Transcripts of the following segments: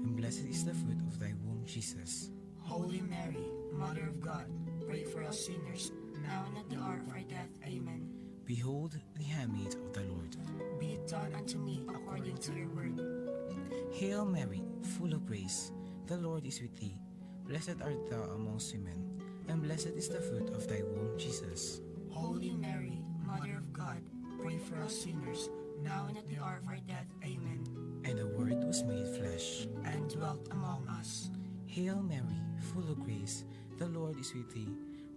and blessed is the fruit of thy womb, Jesus. Holy Mary, Mother of God, pray for us sinners, now and at the hour of our death. Amen. Behold the handmaid of the Lord. Be it done unto me according to your word. Hail Mary, full of grace, the Lord is with thee. Blessed art thou amongst women, and blessed is the fruit of thy womb, Jesus. Holy Mary, Mother of God, pray for us sinners, now and at the hour of our death. Amen. And the Word was made flesh, And dwelt among us. Hail Mary, full of grace, the Lord is with thee.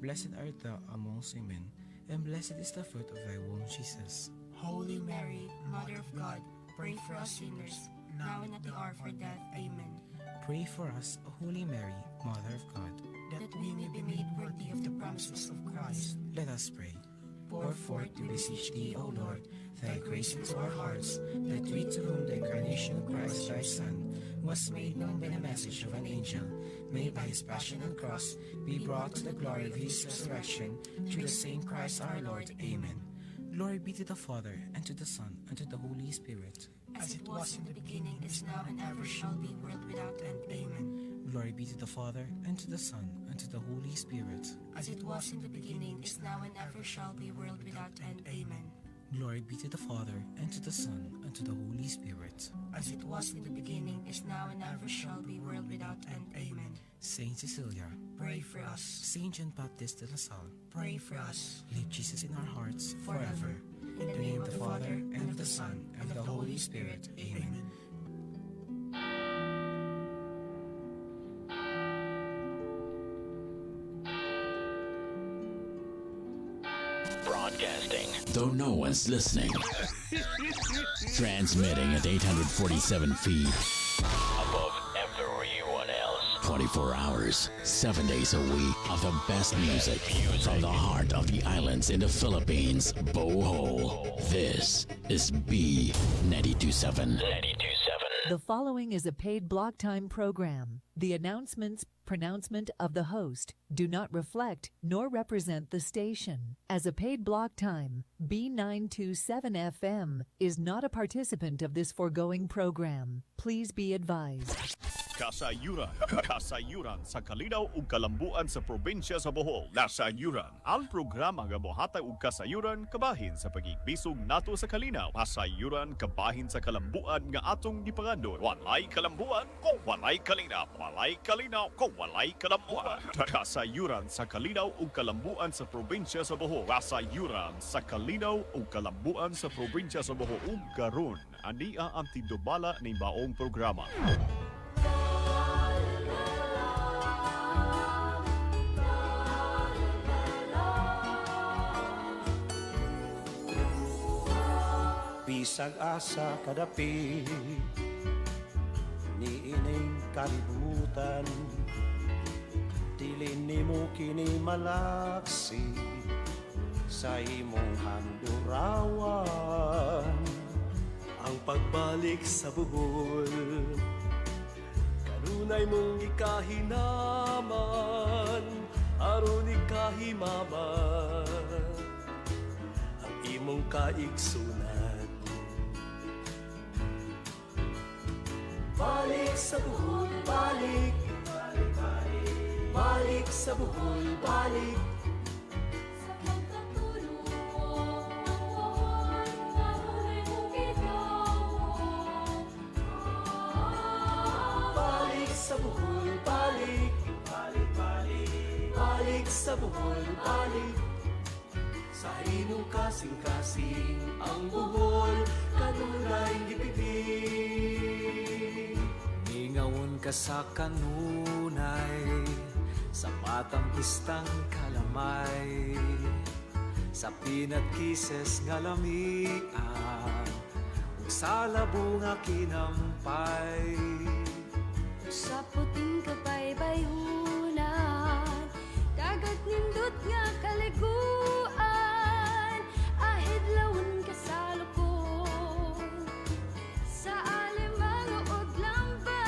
Blessed art thou amongst women, and blessed is the fruit of thy womb, Jesus. Holy Mary, Mother of God, pray for us sinners, now and at the hour of our death. Amen. Pray for us, O Holy Mary, Mother of God. That we may be made worthy of the promises of Christ. Let us pray. Pour forth, we beseech thee, O Lord, thy grace into our hearts, that we to whom the incarnation of Christ thy Son was made known by the message of an angel, may by his passion and cross be brought to the glory of his resurrection, through the same Christ our Lord. Amen. Glory be to the Father, and to the Son, and to the Holy Spirit. As it was in the beginning, is now, and ever shall be, world without end. Amen. Glory be to the Father, and to the Son, and to the Holy Spirit. As it was in the beginning, is now, and ever shall be, world without end. Amen. Glory be to the Father, and to the Son, and to the Holy Spirit. As it was in the beginning, is now, and ever shall be, world without end. Amen. Saint Cecilia, Pray for us. Saint John Baptist de La Salle, Pray for us. leave Jesus in our hearts Forever. In the name of the Father, and of the Son, and of the Holy Spirit. Amen. Broadcasting, though no one's listening. Transmitting at 847 feet. Above everyone else. 24 hours, 7 days a week of the best music from the heart of the islands in the Philippines, Bohol. This is B927. 927. The following is a paid block time program. The announcements, pronouncement of the host do not reflect nor represent the station. As a paid block time, B927 FM is not a participant of this foregoing program. Please be advised. Kasayuran sa kalinaw ug kalambuan sa probinsya sa Bohol. Kasayuran, ang programa nga mohatag og kasayuran kabahin sa pagigbisog nato sa kalinaw. Kasayuran kabahin sa kalambuan nga atong gipangandon. Walay kalambuan kung walay kalinaw. Walay kalinaw kung walay kalambuan. Kasayuran sa kalinaw ug kalambuan sa probinsya sa Bohol. Kasayuran sa kalinaw ug kalambuan sa probinsya sa Bohol. Ug karon ania ang tindubala ni baong programa. Bisag asa kadapi niining kalibutan, dili nimo kini malaksi sa imong handurawan. Ang pagbalik sa Bohol, kanunay mong ikahinaman, aron ikahimaman ang imong kaigsunan. Balik sa Bohol, balik. Balik sa Bohol, balik. Balik sa Bohol, balik. Balik sa Bohol, balik. Sa imong kasing-kasing ang Bohol, kanunay gipitig. Ngawon ka sa kanunay, sa matang istang kalamay, sa peanut kisses nga lamian, ug sa labo nga kinampay. Sa puting kapaybayunan, dagat nindot nga kaliguan, ahidlawon ka sa lukon, sa alimangood lambay.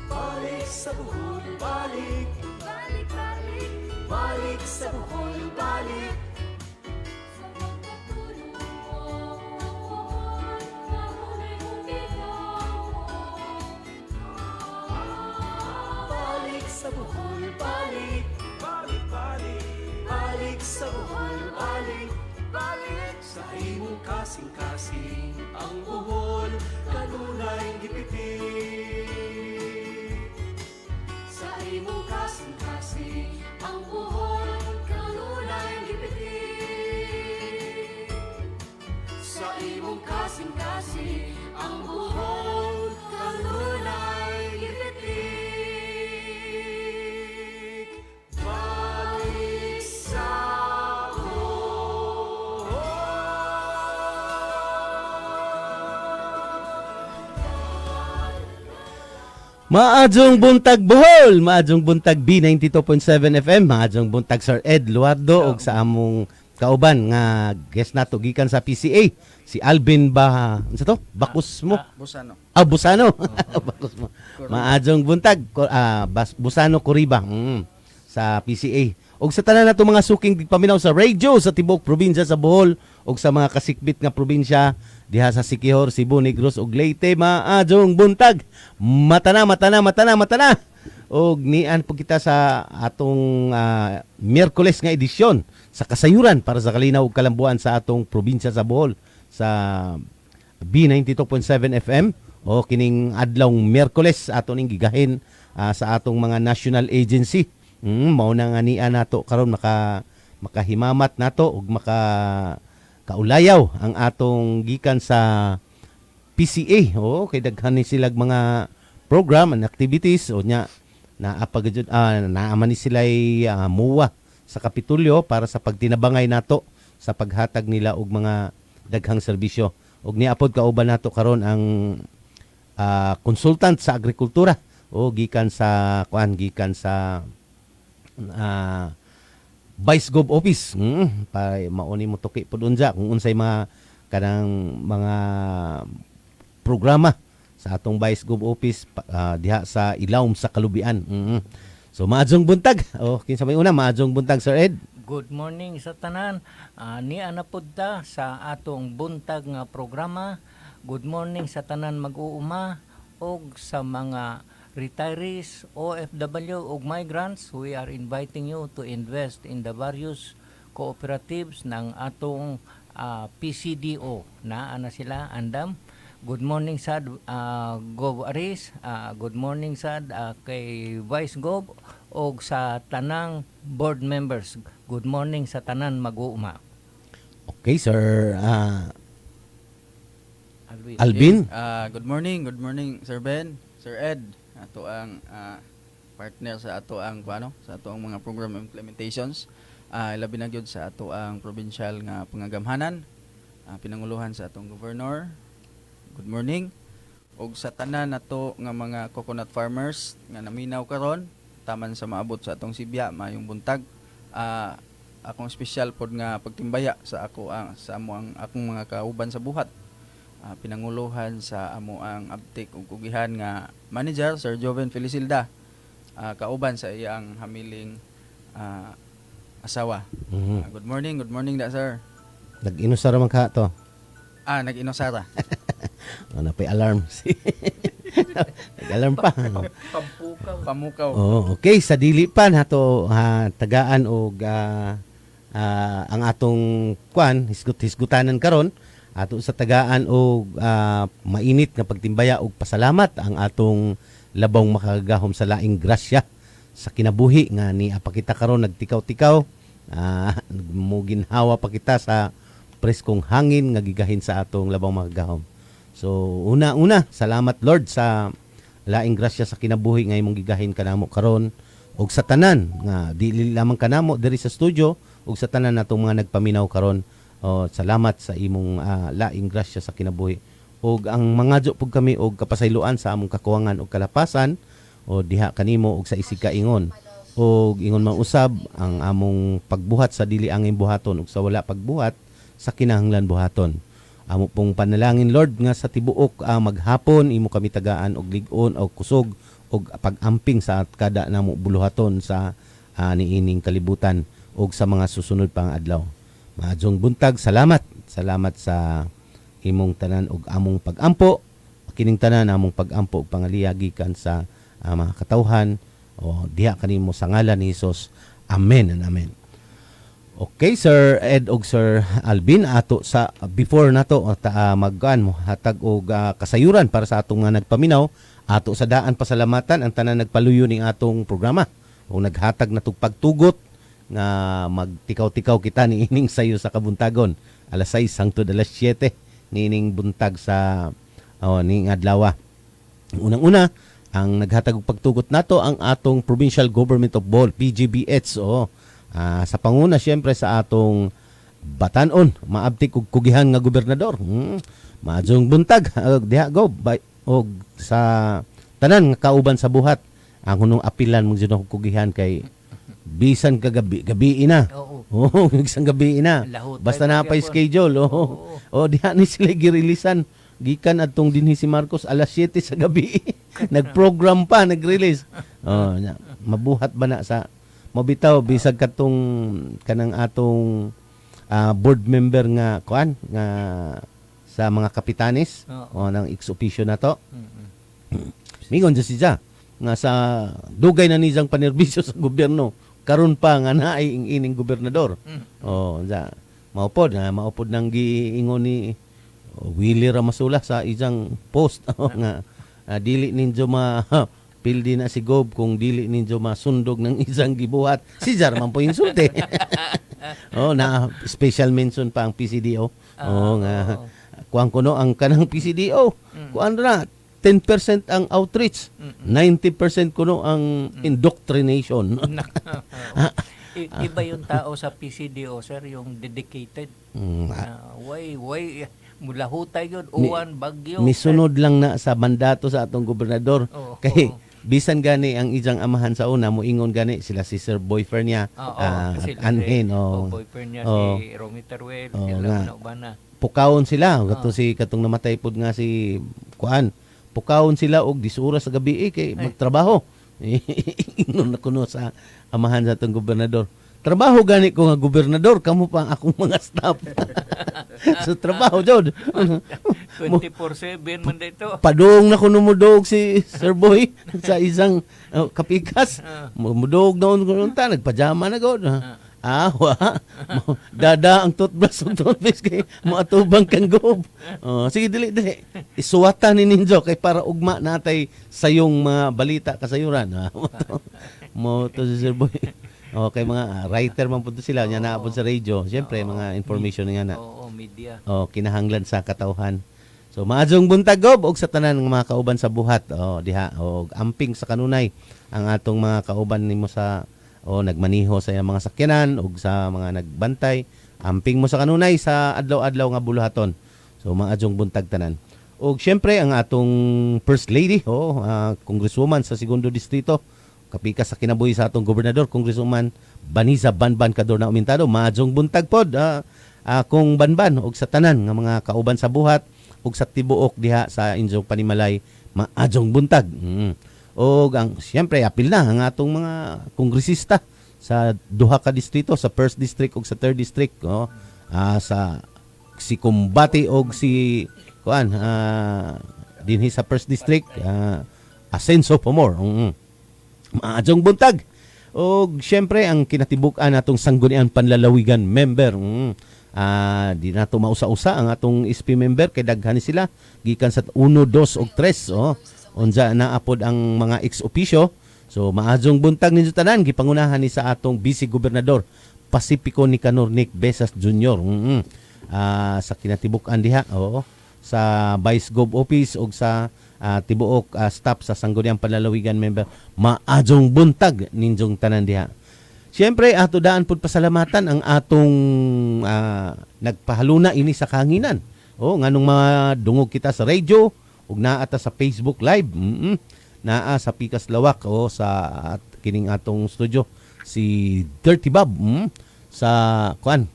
Balik sa Bohol, balik. Balik, balik. Balik sa Bohol, balik. Sa pagkatulong, kahunay mong ginawa. kasing-kasing ang buhol, kanunay gipitik. Sa imong kasing-kasing ang buhol, kanunay gipitik. Sa imong kasing-kasing ang buhol, kanunay gipitik. Balik sa Maadjong buntag Bohol, maadjong buntag B92.7 FM, maadjong buntag Sir Ed Luardo og sa among kauban nga guest nato gikan sa PCA si Alvin unsa to? Bakus mo? Busano. Busano. Bakus mo. Maadjong buntag Busano Coriba sa PCA. Og sa tanan nato mga suking paminaw sa radio sa tibuok probinsya sa Bohol og sa mga kasikbit nga probinsya diha sa Siquijor, Cebu, Negros ug Leyte, maadjong buntag. Matana. Og nian po kita sa atong Miyerkules nga edisyon sa kasayuran para sa kalinaw ug kalambuan sa atong probinsya sa Bohol sa B92.7 FM o kining adlawng Miyerkules ato ning gigahin sa atong mga national agency. Mao na nga nian nato karon makahimamat nato ug kaulayaw ang atong gikan sa PCA. Kay daghan ni sila mga program and activities o nya naaman ni sila muwa sa Kapitulyo para sa pagtinabangay nato sa paghatag nila og mga daghang serbisyo. Og niapod kauban nato karon ang consultant sa agrikultura gikan sa Vice Gov Office para mauni mo tuki pud unsa kung unsay mga kanang mga programa sa atong Vice Gov Office diha sa Ilawom sa Kalubian. So maadjong buntag. Kinsa may una maadjong buntag Sir Ed. Good morning sa tanan. Niya na pud ta sa atong buntag nga programa. Good morning sa tanan mag-uuma og sa mga retirees, OFW ug migrants. We are inviting you to invest in the various cooperatives ng atong PCDO na sila andam. Good morning sad Gov Aris, good morning sad kay Vice Gov og sa tanang board members. Good morning sa tanan mag-uuma. Okay, Sir Alvin. Good morning Sir Ben, Sir Ed, ato ang partner sa ato ang sa ato ang mga program implementations. Labi na gyud sa ato ang provincial nga pangagamhanan, pinanguluhan sa atong governor. Good morning. Og sa tanan nato nga mga coconut farmers nga naminaw karon taman sa maabot sa atong Sibya mayong buntag. Akong special pod nga pagtimbaya sa akong mga kauban sa buhat. Pinanguluhan sa amo ang abtik ug kugihan nga manager Sir Joven Felicilda, kauban sa iyang hamiling asawa. Good morning da sir. Nag-inusara man ka to. Nag-inusara. Napay alarm. Nag-alarm pa. Pamukaw. Okay, sa dili pa nato tagaan og ang atong hisgutanan karon ato sa tagaan og mainit nga pagtimbaya og pasalamat ang atong labong makagahom sa laing grasya sa kinabuhi nga ni apakita karon nagtikaw-tikaw, muginhawa pa kita sa preskong hangin nga gigahin sa atong labong makagahom. So una salamat Lord sa laing grasya sa kinabuhi nga imong gigahin kanamo karon og sa tanan nga dili lamang kanamo diri sa studio og sa tanan natong mga nagpaminaw karon. Salamat sa imong laing grasya sa kinabuhi. Og ang mangadyo pug kami og kapasayloan sa among kakuwangan og kalapasan o diha kanimo og sa isig kaingon. Og ingon man usab ang among pagbuhat sa dili angin buhaton ug sa wala pagbuhat sa kinahanglan buhaton. Amo pong panalangin Lord nga sa tibuok maghapon imo kami tagaan og lig-on og kusog og pag-amping sa kada namo buluhaton sa niining kalibutan og sa mga susunod pang adlaw. Maadjong buntag, salamat sa imong tanan og among pag-ampo. Kining tanan among pag-ampo ug pangaliya gikan sa mga katawhan o diha kanimo sa ngalan ni Hesus. Amen and amen. Okay, Sir Ed og Sir Alvin, ato sa before nato magkuan mo hatag og kasayuran para sa atong mga nagpaminaw, ato sa daan pasalamatan ang tanan nagpaluyo ning atong programa o naghatag na pagtugot nga magtikaw-tikaw kita ni ining sayo sa kabuntagon alas 6 hangtod alas 7 nining buntag sa ning adlaw. Unang-una, ang naghatag og pagtugot nato ang atong Provincial Government of Bohol, PGBH. Sa panguna siyempre sa atong batanon, maabtik og kugihan nga gobernador. Maadjong buntag diha go og sa tanan nga kauban sa buhat ang hunong apilan mong junong kugihan kay bisan ka gabi na. Oo, bisan gabi na. Basta na pa schedule. Diha ni sila girilisan gikan adtong dinhi si Marcos alas 7 sa gabi. Nag-program pa, nag-release. Mabuhat ba na sa mabitaw bisag katong kanang atong board member nga kuan nga sa mga kapitanes nang ex officio na to. Mingon siya nga sa dugay na niyang panerbisyo sa gobyerno karon pa nga naay ining gobernador. Maupod nang giingon ni Willie Ramasula sa isang post nga dili ninyo pildi na si Gob kung dili ninyo masundog ng isang gibuhat. Si Jarman po yung sulti. Na special mention pa ang PCDO. Nga kuan kuno ang kanang PCDO. Kuan na 10% ang outreach, 90% kuno ang indoctrination. Iba yung tao sa PCDO, sir, yung dedicated. Way mula hutay yun, uwan, bagyo. Misunod lang na sa mandato sa atong gobernador. Kay bisan gani ang ijang amahan sa una mo ingon gani sila si Sir Boyfriend niya Anhen boyfriend niya si Romy Teruel sila na pukawon sila si katong namatay pud nga si kuan pukawon sila og 10 oras sa gabi kay magtrabaho. Ingon na kuno sa amahan sa atong gobernador, trabaho gani ko nga gobernador, kamo pa ang akong mga staff. So trabaho jud 24/7 man dito. Padung na kuno mudog si Sir Boy sa isang kapikas. Mudog daw kuno ta nagpajama na god. Dada ang toothbrush ng toothpaste kay maatubang kang gob. Sige dili. Isuwatan ni ninyo kay para ugma natay sayong mga balita kasayuran. Mo to si Sir Boy. Okay, mga writer man po sila nya naapod sa radio. Siyempre mga information nga na. Media. Kinahanglan sa katawhan. So maadjong buntag gob og sa tanan ng mga kauban sa buhat. Diha og amping sa kanunay ang atong mga kauban nimo sa nagmaniho sa mga sakyanan ug sa mga nagbantay. Amping mo sa kanunay sa adlaw-adlaw nga buluhaton. So maadjong buntag tanan. Og syempre ang atong First Lady, Congresswoman sa Segundo Distrito, kapikas sa kinabuhi sa atong gobernador, Congresswoman Baniza Banban Kador na Umintado, maadjong buntag pod kung Banban og sa tanan nga mga kauban sa buhat ug sa tibuok diha sa inyong panimalay, maadjong buntag. Og ang siyempre apil na ang atong mga kongresista sa duha ka distrito, sa 1st District ug sa 3rd District, sa si Kumbati og si kuan dinhi sa 1st District, Asenso Pomor. Maadjong buntag. Og siyempre ang kinatibuk-an natong sanggunian panlalawigan member. Di nato mausa-usa ang atong SP member kay daghan sila gikan sa 1, 2 ug 3. Unsa naapod ang mga ex officio. So maadjong buntag ninyo tanan gipangunahan ni sa atong Vice Gobernador Pacifico Nicanor Nick Besas Jr. Sa kinatibuk-an diha sa Vice Gov Office ug sa tibuok staff sa sangguniang panlalawigan member, maadjong buntag ninjong tanan diha. Siyempre ato daan pud pasalamatan ang atong nagpahaluna ini sa kahanginan. Nganong madungog kita sa radio ug naa ta sa Facebook Live. Naa sa Pikas Lawak sa kining atong studio si Dirty Bob sa kuan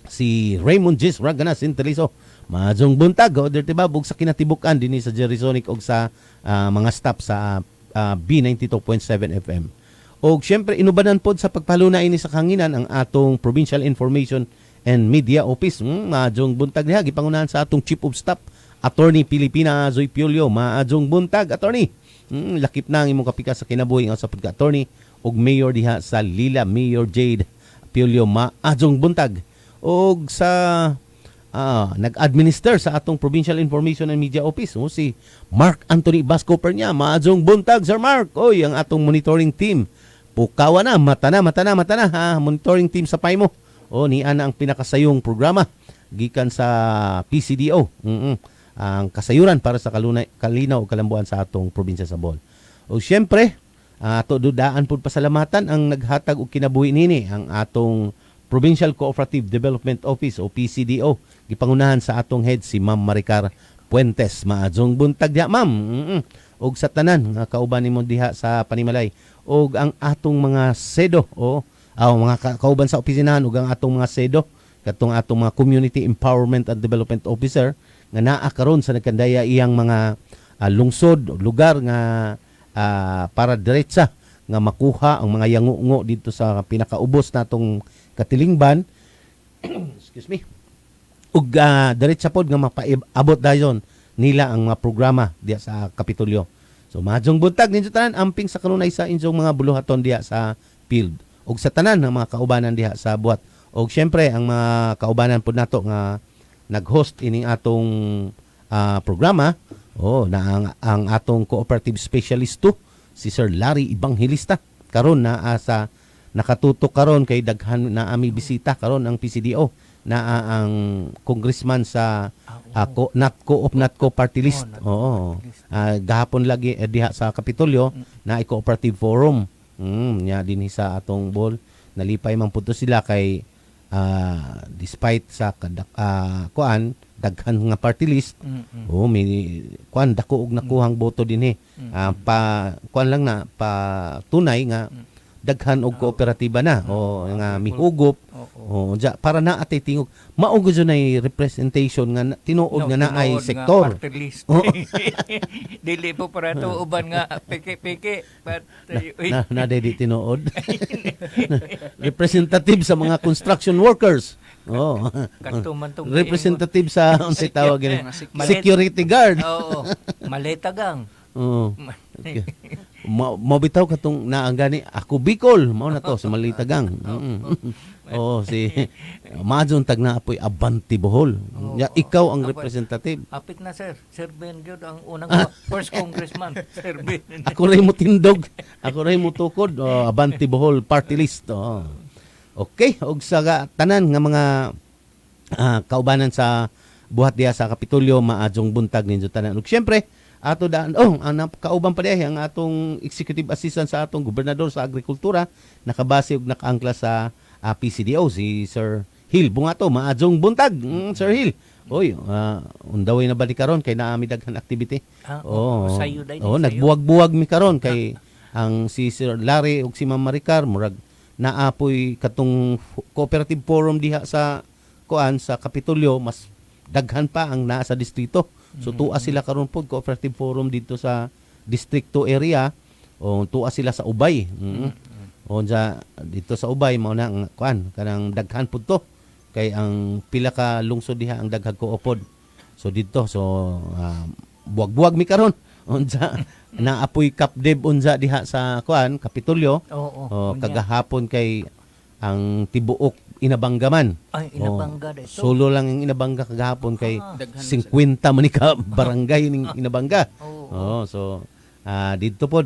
si Raymond Gis Ragana Sinteliso. Maadjong buntag Dirty Bob ug sa kinatibuk-an dinhi sa Jerisonic ug sa mga staff sa B92.7 FM. Og syempre inubanan pod sa pagpaluna ini sa kanginan ang atong Provincial Information and Media Office. Maadjong buntag diha gipangunahan sa atong Chief of Staff Attorney Pilipina Zoe Piolio. Maadjong buntag attorney. Lakip na ang imong kapikas sa kinabuhi nga sa pagka-attorney og mayor diha sa Lila, Mayor Jade Kapilyo maadjong buntag. Og sa nag-administer sa atong Provincial Information and Media Office si Mark Anthony Basco Pernia. Maadjong buntag, Sir Mark. Oy, ang atong monitoring team. Pukawa na, mata na ha. Monitoring team sa Paimo. Ni ana ang pinakasayong programa gikan sa PCDO. Ang kasayuran para sa kalinaw o kalambuan sa atong probinsya sa Bohol. O syempre, ato dudaan pud pasalamatan ang naghatag og kinabuhi nini ang atong Provincial Cooperative Development Office o PCDO. Gipangunahan sa atong head si Ma'am Maricar Puentes. Maadjong buntag diha, ma'am. Og sa tanan nga kauban nimo diha sa Panimalay. Og ang atong mga sedo mga kauban sa opisinahan ug ang atong mga sedo katong atong mga Community Empowerment and Development Officer nga naa karon sa nagkandaya iyang mga lungsod o lugar nga para diretsa nga makuha ang mga yangungo dito sa pinakaubos natong katilingban. Excuse me. Ug diretsa pod nga mapaabot dayon nila ang mga programa diya sa Kapitolyo. So maadjong buntag ninyo tanan amping sa kanunay sa inyong mga buluhaton diya sa field ug sa tanan ng mga kaubanan diha sa buhat. Og syempre ang mga kaubanan pod nato nga nag-host ining atong programa na ang atong cooperative specialist si Sir Larry Evangelista karon na sa nakatutok karon kay daghan na ami bisita karon ang PCDO na ang congressman sa NATCO party list. Gahapon lagi diha sa Kapitolyo na cooperative forum. Nya dinhi sa atong Bohol nalipay man pud sila kay despite sa daghan nga party list may dako og nakuhang boto dinhi lang na pa tunay nga daghan og kooperatiba na nga mihugop para na atay tingog mao gyud nay representation nga tinuod nga naay sektor party list. Dili po para to uban nga peke na dedi tinuod representative sa mga construction workers representative sa unsay tawag ni security guard maletagang okay. Mabitaw katong naanggani ako Bicol mao na to sa Malitagang. Si Madjon tag na apoy Abanti Bohol. Ikaw ang representative. Apik na sir Ben gyud ang unang first congressman Sir Ben. Ako ray mo tindog, ako ray mo tukod Abanti Bohol party list. Okay, og sa tanan nga mga kaubanan sa buhat diha sa Kapitolyo maadjong buntag ninyo tanan. Ug syempre ato daan ang kauban pa diha ang atong executive assistant sa atong gobernador sa agrikultura nakabase ug nakaangkla sa PCDO si Sir Hill Bungato. Maadjong buntag Sir Hill. Undaway na balik karon kay naami daghan activity. Nagbuwag-buwag mi karon kay ang si Sir Larry ug si Ma'am Maricar murag naapoy katong cooperative forum diha sa sa Kapitolyo mas daghan pa ang naa sa distrito. So tuwa sila karon pod cooperative forum dito sa District 2 area tuwa sila sa Ubay. Dito sa Ubay mao na ang kanang daghan pod to kay ang pila ka lungsod diha ang daghag koopod. So dito buwag-buwag mi karon naapoy kapdeb unsa diha sa Kapitolyo. Kagahapon kay ang tibuok Inabanggaman. Inabangga dito. Solo lang ang Inabangga kagahapon kay 50 man ka barangay ning Inabangga. Dito pod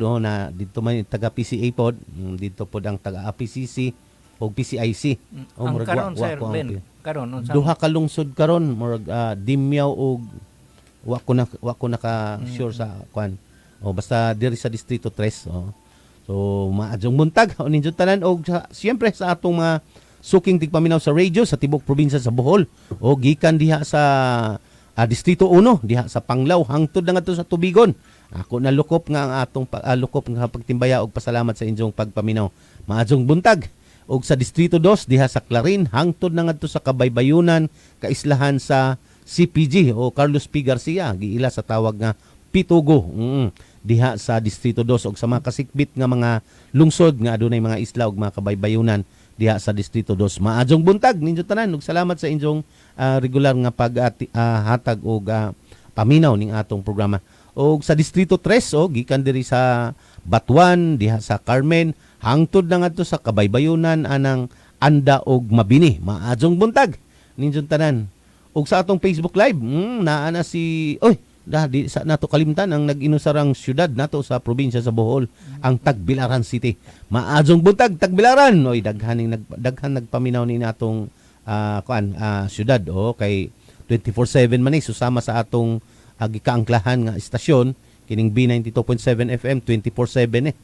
dito man taga PCA pod, dito pod ang taga APCC o PCIC. Karon Sir Ben, karon unsa? Duha ka lungsod karon murag Dimyaw og wa ko naka sure sa basta diri sa distrito 3. So maadjong buntag ninyo tanan og siyempre sa atong mga suking tigpaminaw sa radio sa tibok probinsya sa Bohol gikan diha sa distrito 1 diha sa Panglao hangtod na ngadto sa Tubigon. Ako nalukop nga ang atong lukop nga pagtimbaya og pasalamat sa inyong pagpaminaw. Maadjong buntag og sa distrito 2 diha sa Clarin hangtod na ngadto sa Kabaybayunan kaislahan sa CPG Carlos P. Garcia giila sa tawag nga Pitugo. Diha sa distrito 2 og sa mga kasikbit nga mga lungsod nga adunay mga isla ug mga kabaybayunan diha sa distrito 2. Maadjong buntag ninyo tanan ug salamat sa inyong regular nga paghatag og paminaw ning atong programa. Og sa distrito 3 gikan diri sa Batuan diha sa Carmen hangtod na ngadto sa Kabaybayunan anang anda og mabini. Maadjong buntag ninjong tanan. Ug sa atong Facebook Live, naa na si di sa nato kalimtan ang nag-inusarang syudad nato sa probinsya sa Bohol, ang Tagbilaran City. Maadjong buntag Tagbilaran. Oy, daghan nagpaminaw ni natong syudad kay 24/7 man ni susama sa atong gikaangklahan nga istasyon kining B92.7 FM 24/7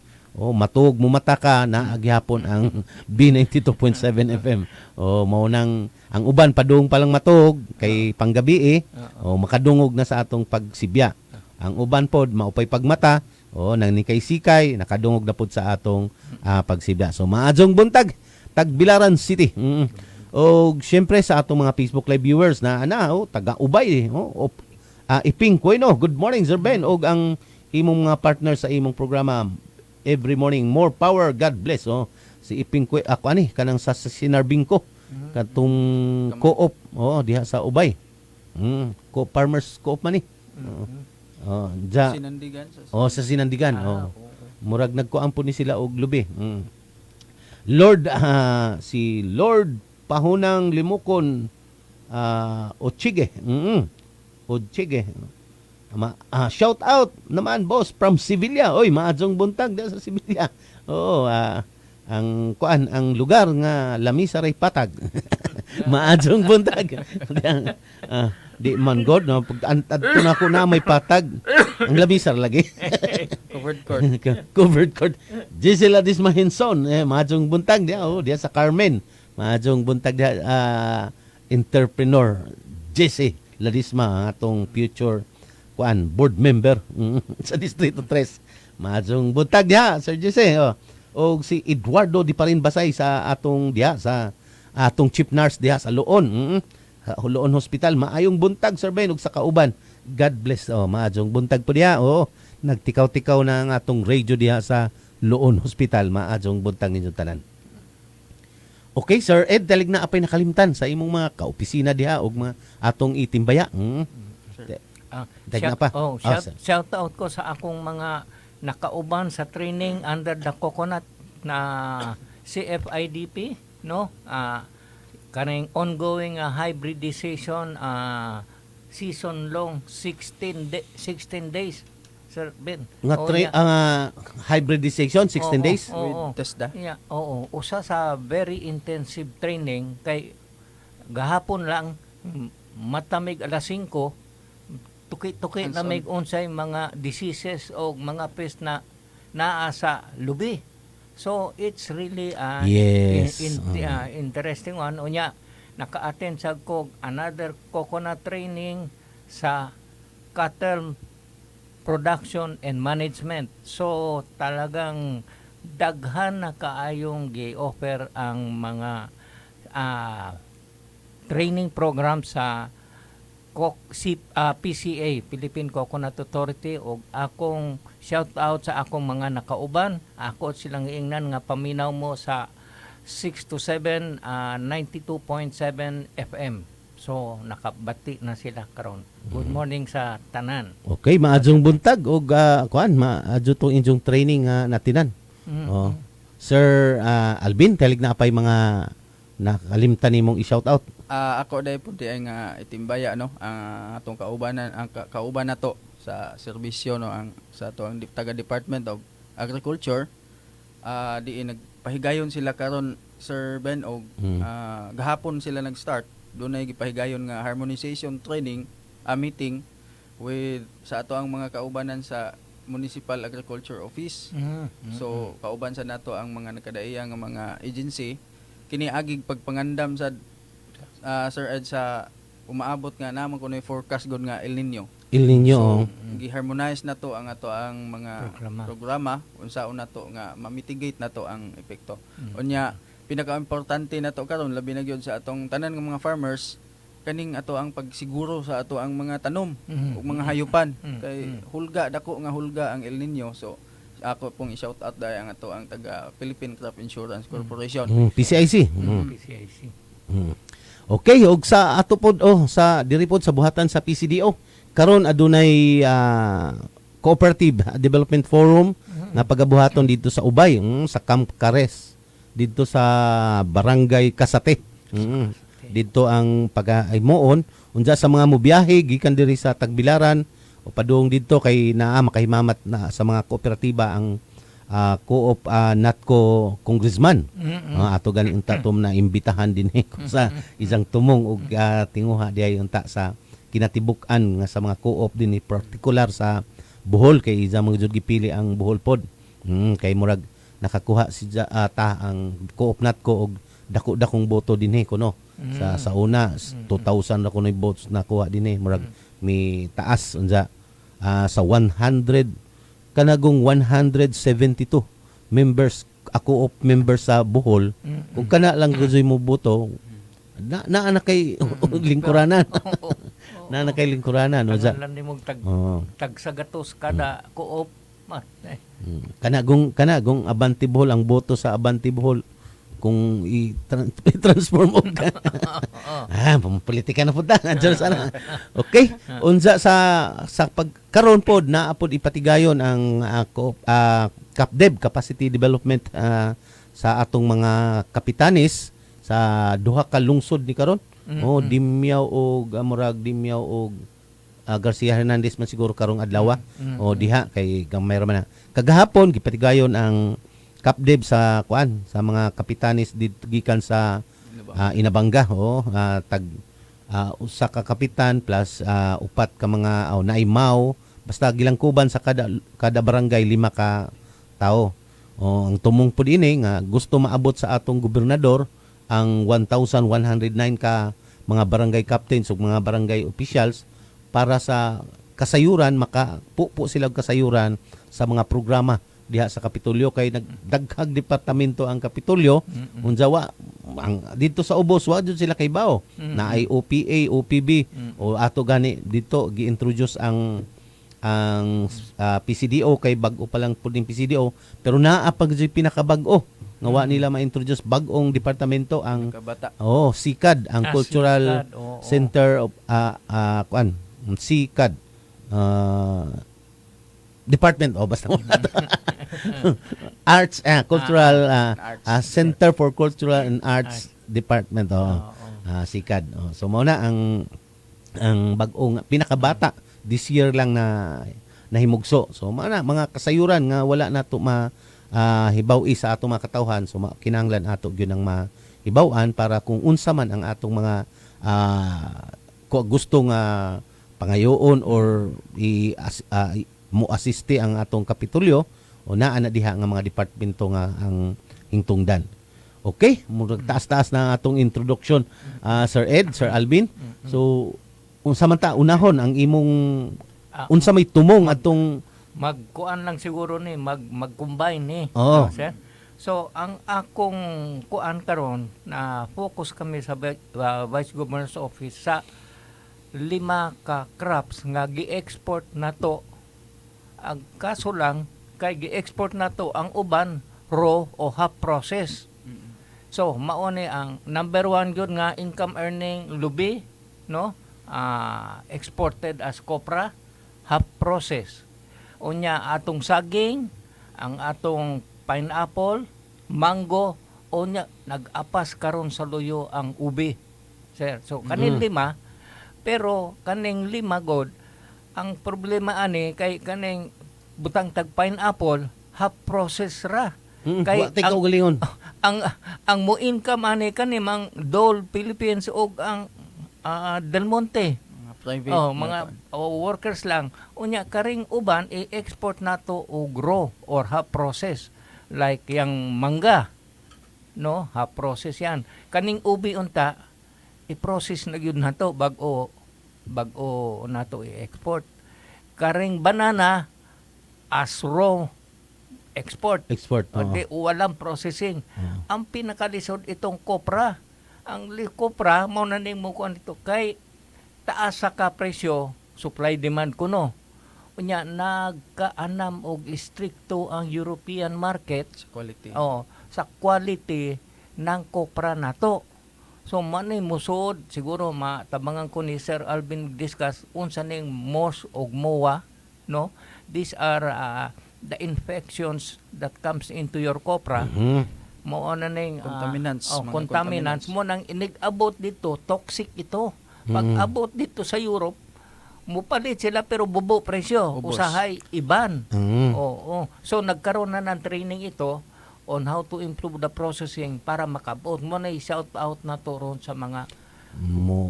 matug mo mata ka na agyapon ang B92.7 FM. Mao nang ang uban padung pa lang matug kay panggabi makadungog na sa atong pagsibya. Ang uban pod maupay pagmata nang nikay-sikay nakadungog na pod sa atong pagsibya. So maadjong buntag Tagbilaran City. O syempre sa atong mga Facebook Live viewers na taga Ubay Iping Kueno. Good morning Sir Ben og ang imong mga partner sa imong programa every morning. More power, God bless. Si Iping Kueno ako kanang sa Sinarbing ko katong co-op diha sa Ubay. Farmers co-op man ni. Sinandigan sa Sinandigan. Murag nagkuampo ni sila og lubi. Lord si Lord Pahunang Limukon Ochige. Ochige. Shout out naman boss from Sevilla. Oy, maadjong buntag diha sa Sevilla. Ang lugar nga Lamisa ray patag. Maadjong buntag. Di man god no pag adto na ko na may patag. Ang Lamisa lagi. Covered court. Gisela Dismahinson, maadjong buntag diha sa Carmen. Maadjong buntag diha entrepreneur Jesse Ladisma atong future board member sa Distrito 3. Maadjong buntag diha Sir Jesse. O si Eduardo Di Parin Basay sa atong diha sa atong chief nurse diha sa Loon. Loon Hospital. Maayong buntag Sir Ben ug sa kauban. God bless. Maadjong buntag po diha. Nagtikaw-tikaw na ang atong radio diha sa Loon Hospital. Maadjong buntag ninyo tanan. Okay, Sir Ed, dalig na apay nakalimtan sa imong mga kaopisina diha ug mga atong itimbaya. Shout out ko sa akong mga nakauban sa training under the coconut na CFIDP, no? Kaning ongoing hybridization season long 16 days. Sir Ben. Hybridization 16 days with TESDA. Yeah, usa sa very intensive training kay gahapon lang matamig alas 5 tuki na may unsay mga diseases o mga pest na naa sa lubi. So it's really interesting one. Unya naka-attend sa another coconut training sa cattle production and management. So talagang daghan na kaayong gi-offer ang mga training program sa PCA, Philippine Coconut Authority, o akong shout out sa akong mga nakauban. Ako silang ingnan nga paminaw mo sa 6 to 7 92.7 FM. So nakabati na sila karon. Good morning sa tanan. Okay, maadjong buntag og maadyo tong inyong training natinan. Sir Alvin, talig na apay mga nakalimtan nimong i-shout out. Ako dai po ay nga itimbaya no atong kaubanan ang kauban nato sa serbisyo no ang sa ato ang taga Department of Agriculture. Di nagpahigayon sila karon Sir Ben og gahapon sila nag-start. Doon ay gipahigayon nga harmonization training meeting with sa ato ang mga kaubanan sa Municipal Agriculture Office. So kauban sa nato ang mga nakadaiyang mga agency kini agig pagpangandam sa Sir Ed sa umaabot nga naman kuno forecast gud nga El Nino. So, gi-harmonize na to ang ato ang mga programa unsaon nato nga ma-mitigate nato ang epekto. Unya pinaka-importante nato karon labi na gyud sa atong tanan nga mga farmers kaning ato ang pagsiguro sa ato ang mga tanom ug mga hayupan kay hulga dako nga hulga ang El Nino. So ako pong i-shout out dahil ang ato ang taga Philippine Crop Insurance Corporation. PCIC. PCIC. Okay, og sa ato pod sa diri pod sa buhatan sa PCDO karon adunay Cooperative Development Forum nga pagabuhaton dito sa Ubay sa Camp Cares dito sa Barangay Kasate. Dito ang pag-aymoon unsa sa mga mobiyahe gikan diri sa Tagbilaran o padung dito kay naa makahimamat na sa mga kooperatiba ang co-op natko congressman. Ato gani unta tom na imbitahan din sa isang tumong og tinguha diay unta sa kinatibuk-an nga sa mga co-op din particular sa Bohol kay isa mga jud gipili ang Bohol pod. Kay murag nakakuha si ta ang co-op natko og dako-dakong boto dinhi kuno. Sa una 2,000 ra kuno votes nakuha dinhi murag mi taas unsa sa 100 kanagong 172 members ako of members sa Bohol. Kung kana lang gustoy mo boto na kay lingkuranan. Na kay lingkuranan no sa. Lang nimo tag sa gatos kada co-op. Kanagong Abante Bohol ang boto sa Abante Bohol kung i-transform mo ka. Politika na po ta. Okay. Unsa sa pagkaroon pod na apod ipatigayon ang CAPDEV, Capacity Development sa atong mga kapitanis sa duha ka lungsod ni karon. Dimyaw og Dimyaw og Garcia Hernandez man siguro karong adlaw. Diha kay gamay ra man. Kagahapon gipatigayon ang CAPDEV sa sa mga kapitanis dito gikan sa Inabanga tag usa ka kapitan plus upat ka mga naimaw basta gilangkuban sa kada barangay 5 ka tao. Ang tumong pud ini nga gusto maabot sa atong gobernador ang 1,109 ka mga barangay captains ug mga barangay officials para sa kasayuran makapupo sila og kasayuran sa mga programa diha sa Kapitolyo kay nagdaghag departamento ang Kapitolyo unjawa ang dito sa ubos wa jud sila kay bao na ay OPA, OPB o ato gani dito gi-introduce ang PCDO kay bag-o pa lang pud PCDO pero naa pag pinakabag-o nga wa nila ma-introduce bag-ong departamento ang SICAD ang Cultural Center of SICAD Department basta Arts Cultural Center for Cultural and Arts Department SICAD. So mao na ang bag-ong pinakabata this year lang na nahimugso. So mao na mga kasayuran nga wala nato hibaw-i sa atong mga katawhan. So kinahanglan ato gyud ang mahibaw-an para kung unsa man ang atong mga gusto nga pangayoon or mo asiste ang atong Kapitolyo o naa na diha nga mga departamento nga ang hingtungdan. Okay, murag taas-taas na atong introduction Sir Ed, Sir Alvin. So unsa man ta unahon ang imong unsa may tumong atong magkuan lang siguro ni mag-combine ni. Sir. So ang akong kuan karon na focus kami sa Vice Governor's Office sa 5 ka crops nga gi-export nato. Ang kaso lang kay gi-export nato ang uban raw o half process. So mao ni ang number 1 gyud nga income earning lubi no exported as copra half process. Unya atong saging, ang atong pineapple, mango, unya nag-apas karon sa luyo ang ubi. Sir, so kaning 5 pero kaning 5 god ang problema ani kay kaning butang tag pineapple half process ra. Kay ang mo income ani kani mang Dole Philippines og ang Del Monte. Mga workers lang. Unya karing uban i-export nato og raw or half process like yang mangga. No, half process yan. Kaning ubi unta i-process na gyud nato bag-o nato i-export. Karing banana as raw export. Di walang processing. Ang pinakalisod itong kopra. Ang kopra mao na ning mo kuan dito kay taas sa ka presyo, supply demand kuno. Unya nagkaanam og istrikto ang European market sa quality. Sa quality ng kopra nato. So manay musod siguro matabangan ko ni Sir Alvin discuss unsa ning MOS og MOA, no? These are the infections that comes into your copra. mo na ning Contaminants, mga contaminants mo nang inigabot dito, toxic ito. Pag abot dito sa Europe, mupalit sila pero bubo presyo, Ubos. usahay iban. Oo. So nagkaroon na ng training ito on how to improve the processing para makabot mo na shout out na to ron sa mga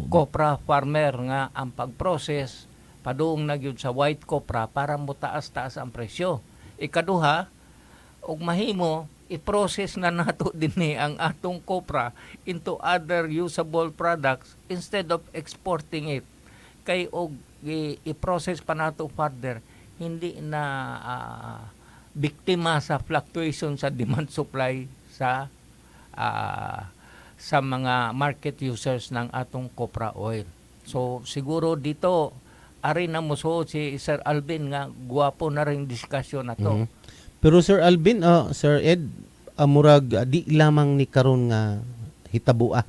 copra farmer nga ang pag-process padung na gyud sa white copra para mo taas-taas ang presyo. Ikaduha, og mahimo i-process na nato dinhi ang atong copra into other usable products instead of exporting it. Kay og i-process pa nato further, hindi na biktima sa fluctuation sa demand supply sa mga market users ng atong copra oil. So siguro dito ari na musuot si Sir Alvin nga guwapo na ring diskusyon na to. Pero Sir Alvin, Sir Ed, murag di lamang ni karon nga hitabua.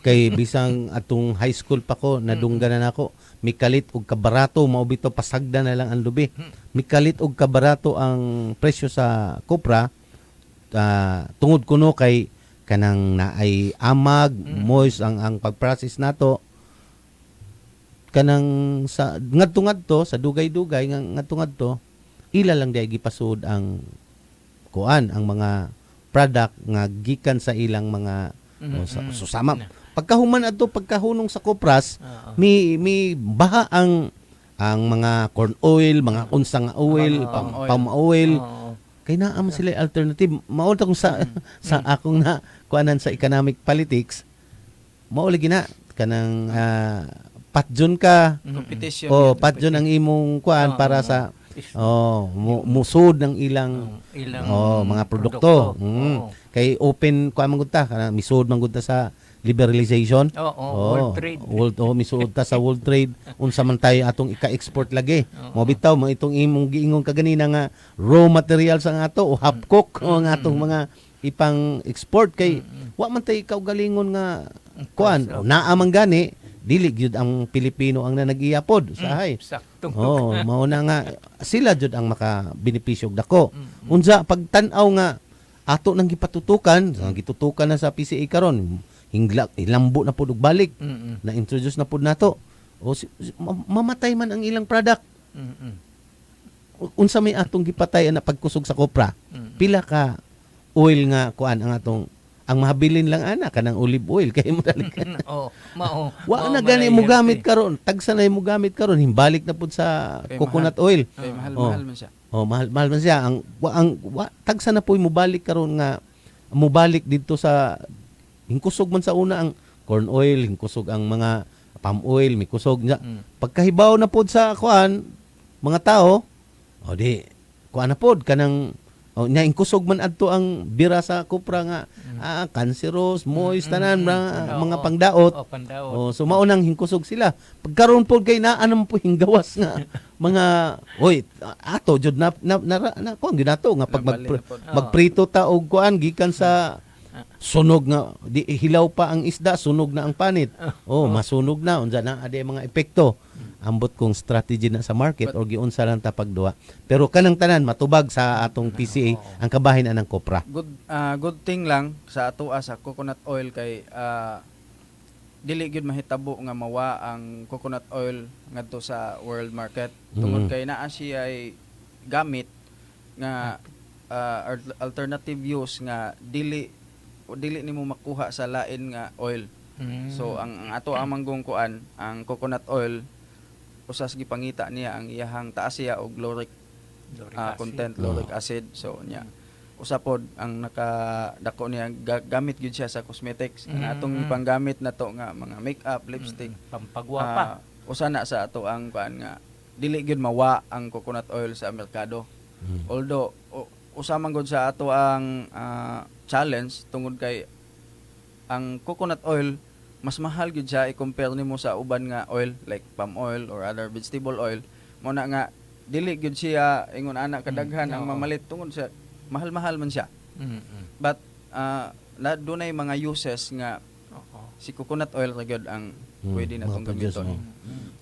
Kay bisang atong high school pa ko nadungganan ako, mikalit og kabarato mao bitaw pasagda na lang ang lubi. Mikalit og kabarato ang presyo sa kopra tungod kuno kay kanang naay amag, moist ang pag-process nato kanang sa ngadto-ngadto sa dugay-dugay ngadto-ngadto ila lang di gipasud ang kuan ang mga product nga gikan sa ilang mga susama. Pagkahuman adto pagkahunong sa kopras mi baha ang mga corn oil, mga unsang oil, palm oil. Kay naa man sila alternative. Mao kung sa akong na kuanan sa economic politics mao lagi na kanang patjon ka competition patjon ang imong kuan para sa musod ng ilang mga produkto. Kay open kuan man gud ta kana misud man gud ta sa liberalization. World trade. Misuod ta sa world trade unsa man tayo atong ika-export lagi. Mo bitaw mo itong imong giingon kaganina nga raw materials ang ato o half cook ang atong mga ipang export kay wa man tay kaugalingon nga kuan naa man gani dili gyud ang Pilipino ang nanag-iyapod usahay. Sakto. Mao na nga sila jud ang makabenepisyo og dako. Unsa pagtan-aw nga ato nang gipatutukan, gitutukan na sa PCA karon, ilambo na pud og balik. Na introduce na pud nato. O mamatay man ang ilang product. Unsa may atong gipatay na pagkusog sa kopra? Pila ka oil nga kuan ang atong ang mahabilin lang ana kanang olive oil kay mo dali. Wa na gani mo gamit karon, tagsa na mo gamit karon, himbalik na pud sa coconut oil. Mahal man siya. Mahal man siya. Ang tagsa na po mo balik karon nga mo balik dito sa hingkusog man sa una ang corn oil, hingkusog ang mga palm oil, may kusog niya. Pagkahibaw na pod sa kuan mga tao, di kuan na pod kanang nya hingkusog man adto ang bira sa kopra nga cancerous, moist tanan mga pangdaot. So mao nang hingkusog sila. Pagkaron pod kay naa naman po hinggawas nga mga ato jud na kuan ginato nga pag magprito ta og kuan gikan sa sunog nga di hilaw pa ang isda, sunog na ang panit. Masunog na unsa na ade mga epekto. Ambot kong strategy na sa market or giunsa lang ta pagduwa. Pero kanang tanan matubag sa atong PCA ang kabahin anang kopra. Good thing lang sa ato sa coconut oil kay dili gyud mahitabo nga mawa ang coconut oil ngadto sa world market. Tungod kay naa siya ay gamit nga alternative use nga dili nimo makuha sa lain nga oil. So ang ato manggong kuan ang coconut oil usas gipangita niya ang iyahang taas siya og lauric content, lauric acid. So nya usapod ang nakadako niya gamit gyud siya sa cosmetics. Ang atong panggamit nato nga mga makeup, lipstick, pampagwapa. Usa na sa ato ang kuan nga dili gyud mawa ang coconut oil sa merkado. Although usa man gud sa ato ang challenge tungod kay ang coconut oil mas mahal gyud siya i-compare nimo sa uban nga oil like palm oil or other vegetable oil. Mo na nga dili gyud siya ingon ana kadaghan ang mamalit tungod sa mahal-mahal man siya. But dunay mga uses nga si coconut oil ra gyud ang pwede natong gamiton.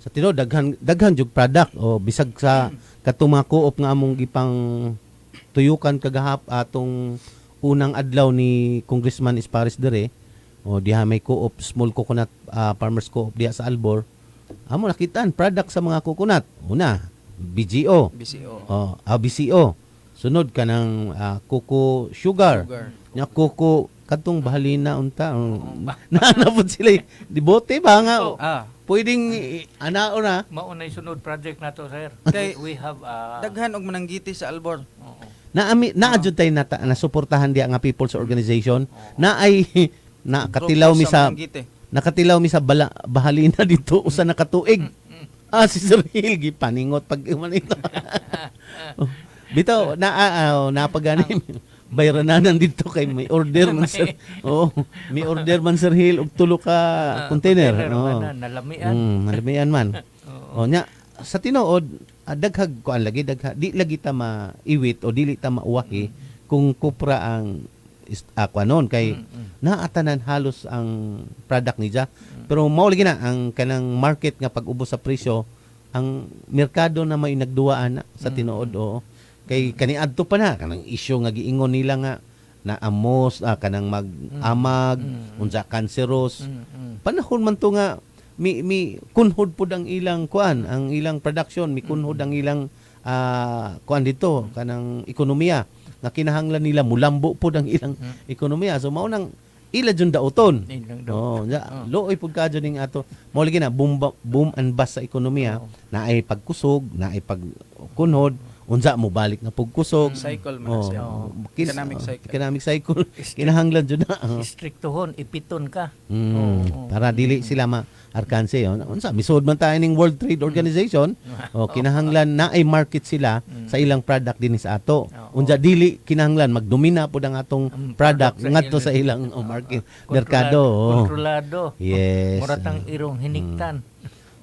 Sa tinuod daghan jug product o bisag sa katong mga co-op nga among gipang tuyukan kagahap atong unang adlaw ni Congressman Espares dire, o diha may co-op, small coconut farmers co-op diha sa Albor. Amo nakitaan product sa mga coconut. Una, BGO. BCO. Sunod ka ng coco sugar. Nya coco katong bahalina unta. Naanapod sila. Di bote ba nga? Pwedeng anao na. Maunay sunod project nato, sir. Kay We have daghan og mananggiti sa Albor. Naadjud tay na suportahan diya nga people's organization na ay nakatilaw mi sa bahalina dito usa nakatuig. Si Sir Hill gipaningot pag manito. Bitaw napaganim bayrananan dito kay may order man sir. May order man Sir Hill og tulo ka container. Nalamian man. Nya sa tinuod daghag kuan lagi di lagi ta maiwit o dili ta mauwahi kung kupra ang kuanon kay naatanan halos ang product niya. Pero mao lagi na ang kanang market nga pag-ubos sa presyo, ang merkado na may nagduwaan na sa tinuod kay kaniadto pa na kanang issue nga giingon nila nga na amos kanang mag-amag unsa cancerous. Panahon man to nga mi kunhod pud ang ilang kuan, ang ilang production, mi kunhod ang ilang kuan dito kanang ekonomiya nga kinahanglan nila mulambo pud ang ilang ekonomiya. So mao nang ila jud daoton. Looy pud kadyo ning ato. Mao lagi na boom and bust sa ekonomiya, naay pagkusog, naay pagkunhod, unsa mo balik na pagkusog. Cycle man siya. Economic cycle. Kinahanglan jud na. Istriktohon, ipiton ka. Para dili sila arkanse unsa misud man tayo ning World Trade Organization kinahanglan na ay market sila sa ilang product dinhi sa ato unsa dili kinahanglan magdomina pud ang atong product ngadto sa ilang market merkado kontrolado yes muratang irong hiniktan.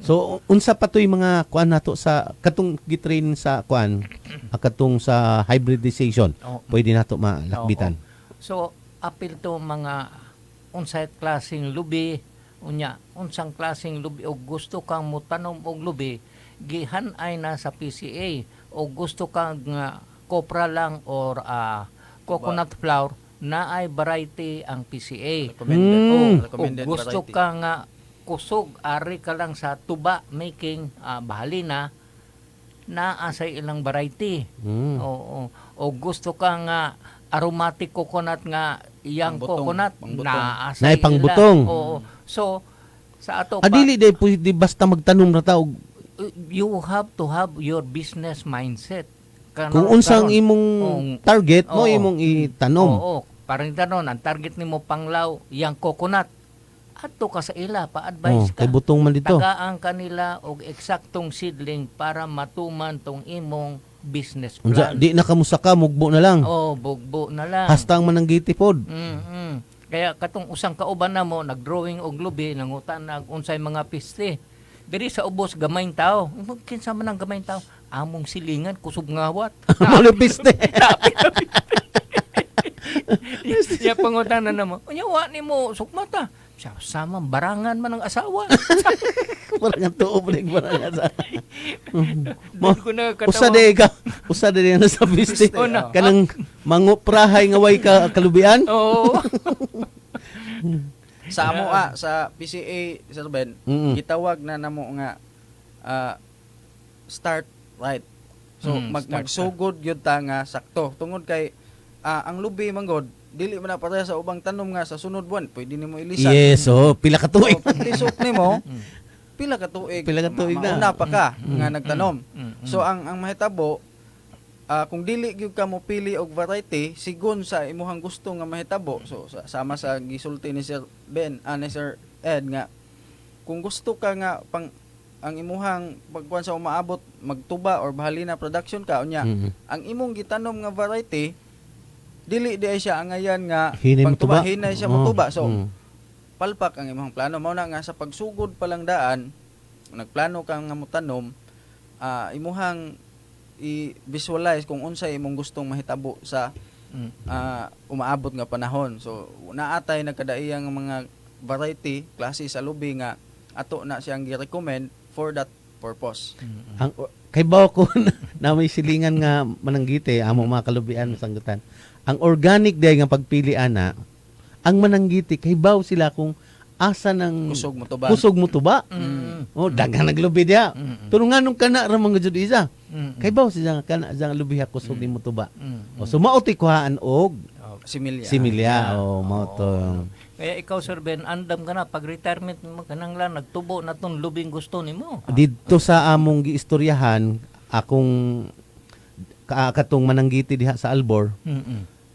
So unsa patoy mga kuan nato sa katong gitrain sa kuan katong sa hybridization pwede nato malakbitan. So apil to mga unsay klaseng lubi unya unsang klaseng lubi o gusto kang mutanom og lubi gihan-ay na sa PCA o gusto kang copra lang or coconut flour na ay variety ang PCA. O gusto kang kusog ari ka lang sa tuba making bahalina na asay ilang variety. O gusto kang aromatic coconut nga iyang coconut na asay pangbutong. So sa ato pa dili day pwede basta magtanom ra ta og you have to have your business mindset. Kung unsang imong target mo imong itanom. Parang tanon ang target nimo panglaw iyang coconut. Adto ka sa ila pa-advise ka. Kay butong man dito. Tagaan kanila og eksaktong seedling para matuman tong imong business plan. Di na kamusaka mugbo na lang. Bugbo na lang. Hastang mananggiti pod. Kaya katong usang kauban na mo nagdrawing og lubi nangutan nag unsay mga piste. Diri sa ubos gamayng tao. Kinsa man ang gamayng tao? Among silingan kusog ngawat. Mali piste. Ya pangutan na mo. Unya wa nimo sukmata. Sama barangan man ang asawa. Barangan tuo pa ning barangan sa. Usa de na sa piste. Kanang manguprahay nga way ka kalubian. Sa amo sa PCA Sir Ben, gitawag na namo nga start right. So magsugod gyud ta nga sakto tungod kay ang lubi manggod dili man na pareha sa ubang tanom nga sa sunod buwan pwede nimo ilisan. Yes, pila ka tuig. Lisok nimo pila ka tuig na. Mauna pa ka nga nagtanom. So ang mahitabo kung dili gyud ka mo pili og variety sigon sa imuhang gusto nga mahitabo. So sama sa gisulti ni Sir Ben ni Sir Ed nga kung gusto ka nga pang ang imuhang pagkuan sa umaabot magtuba or bahalina production ka unya ang imong gitanom nga variety dili di siya angayan nga pagtuba hinay siya motuba. So palpak ang imong plano mao na nga sa pagsugod pa lang daan nagplano ka nga motanom imuhang i-visualize kung unsay imong gustong mahitabo sa umaabot nga panahon. So naatay nagkadaiyang mga variety klase sa lubi nga ato na siyang gi-recommend for that purpose. kay baw ko na may silingan nga mananggiti amo mga kalubian masanggutan. Ang organic day nga pagpili ana, ang mananggiti kay baw sila kung asa ng kusog mo tuba. Oh, daghang naglubi dia. Pero nganong kana ra mga jud isa. Kay baw sila kana ang lubiha kusog ni mo tuba. O so mao ti kuhaan og similya. O mao to. Kaya ikaw, Sir Ben, andam ka na. Pag-retirement mo, kanang lang, nagtubo na itong lubing gusto ni mo. Dito sa among giistoryahan, akong katong mananggiti diha sa Albor,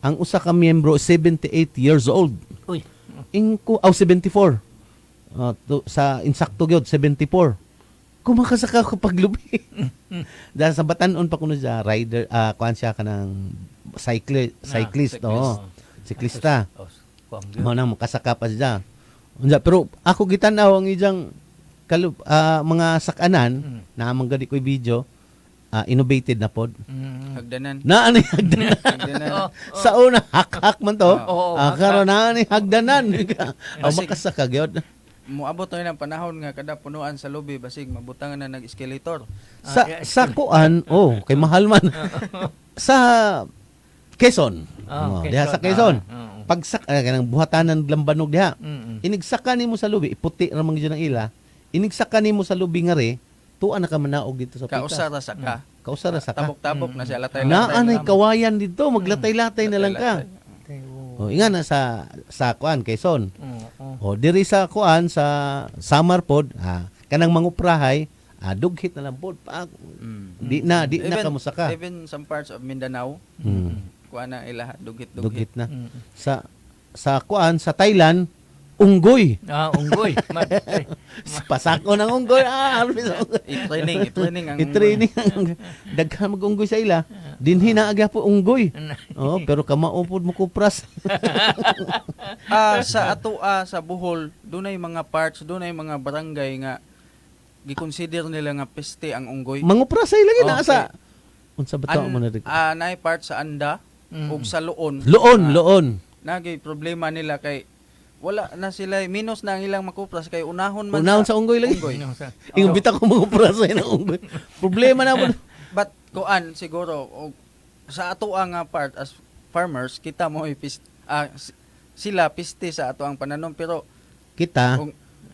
ang usa ka miyembro, 78 years old. Uy. Inko, 74. Sa insakto gyud 74. Kumakasaka ko paglubi. Dahil sa Batanon pa kuno siya, rider, kuan siya kanang cyclist, siklista. Mo nang makasaka pa siya. Pero ako gitanaw ang ijang mga sakanan na amang gadi ko'y video, innovated na pod. Hagdanan. Naani hagdanan. Sa una hak-hak man to. Karon naani hagdanan. Makasaka gyud. Moabot na ng panahon nga kada punuan sa lobby basig mabutangan na nag-escalator. Sa kuan, kay mahal man. Sa Quezon. Diha sa Quezon. Pagsak kanang buhatanan lambanog diha. Inigsaka nimo sa lubi, puti ra man gyud ang ila. Inigsaka nimo sa lubi nga re, tuan na ka manaog dito sa pikas. Kausara saka. Kausara saka. Tabok-tabok na siya latay-latay. Naanay kawayan dito, maglatay-latay na lang ka. Inga na sa kuan Quezon. Diri sa kuan sa Samar pod, kanang manguprahay, dughit na lang pod. Di na ka musaka. Even some parts of Mindanao. Kuan na ila dugit na. Sa kuan sa Thailand unggoy. Unggoy. Pasako ng unggoy. I-training daghan mag-unggoy sa ila. Dinhi na agya po unggoy. Pero kamaupod mo kupras. Sa ato sa Bohol, dunay mga parts, dunay mga barangay nga gi-consider nila nga peste ang unggoy. Mangupras sa ila gina sa unsa ba to mo na rig. Naay part sa Anda ug sa Loon. Loon. Nagay problema nila kay wala na sila minus na ang ilang makupras kay unahon sa unggoy lagi. Ingon bitaw ko mangupras sa unggoy. Problema na mo. But kuan siguro sa ato ang part as farmers kita mo sila piste sa ato ang pananom pero kita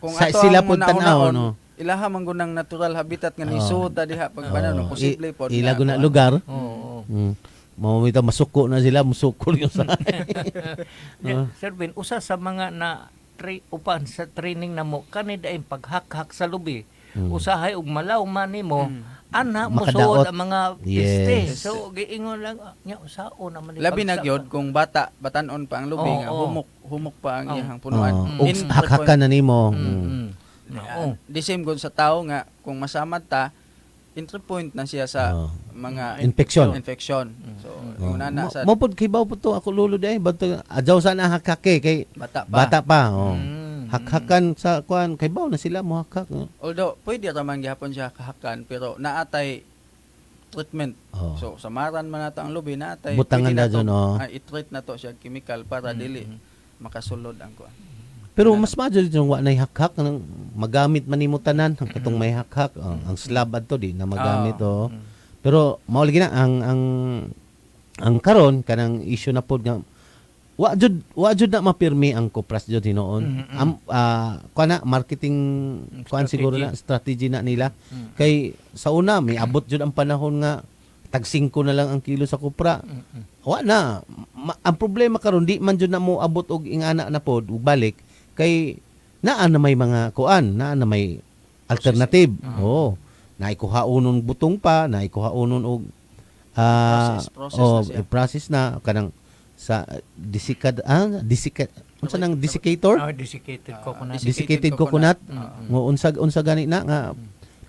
kung sa sila pud tan-aw no. Ilaha man gunang natural habitat nga nisuta diha pag pananom posible pod. Ila guna lugar. Mamita masuko na sila, musukol yung sa. Sir Ben, usa sa mga na upan sa training na mo kanida ay paghak-hak sa lubi. Usahay og malaw man nimo ana mosuod ang mga piste. So giingon lang nya usao naman labi na gyud kung batanon pa ang lubi nga humok pa ang iyang punuan. Hak-hakan na nimo. The same gud sa tao nga kung masamad ta entry point na siya sa mga infection. So, nana sa mopod kay baw po to ako lulo day bato adjaw sana hakake kay bata pa. Hakhakan sa kuan kay baw na sila mo hakak. Although pwede ra man gihapon siya kahakan pero naatay treatment. So samaran man nato ang lubi naatay butangan na dyon i-treat na to siya chemical para dili makasulod ang kuan. Pero mas madyo dito wa nay hakhak nang magamit man nimo tanan ang katong may hakhak ang slab adto di na magamit Pero mao lagi na ang karon kanang issue na pod nga wa jud na mapirmi ang kupras jud hinoon. Kuana marketing kuan siguro na strategy na nila. Kay sa una may abot jud ang panahon nga tag 5 na lang ang kilo sa kupra. Wa na. Ang problema karon di man jud na mo abot og ingana na pod ug balik kay naa na may mga kuan, naa na may alternative. Naikuhaunon butong pa, naikuhaunon og process na kanang sa unsa nang desiccator? Desiccated coconut. Unsa gani na nga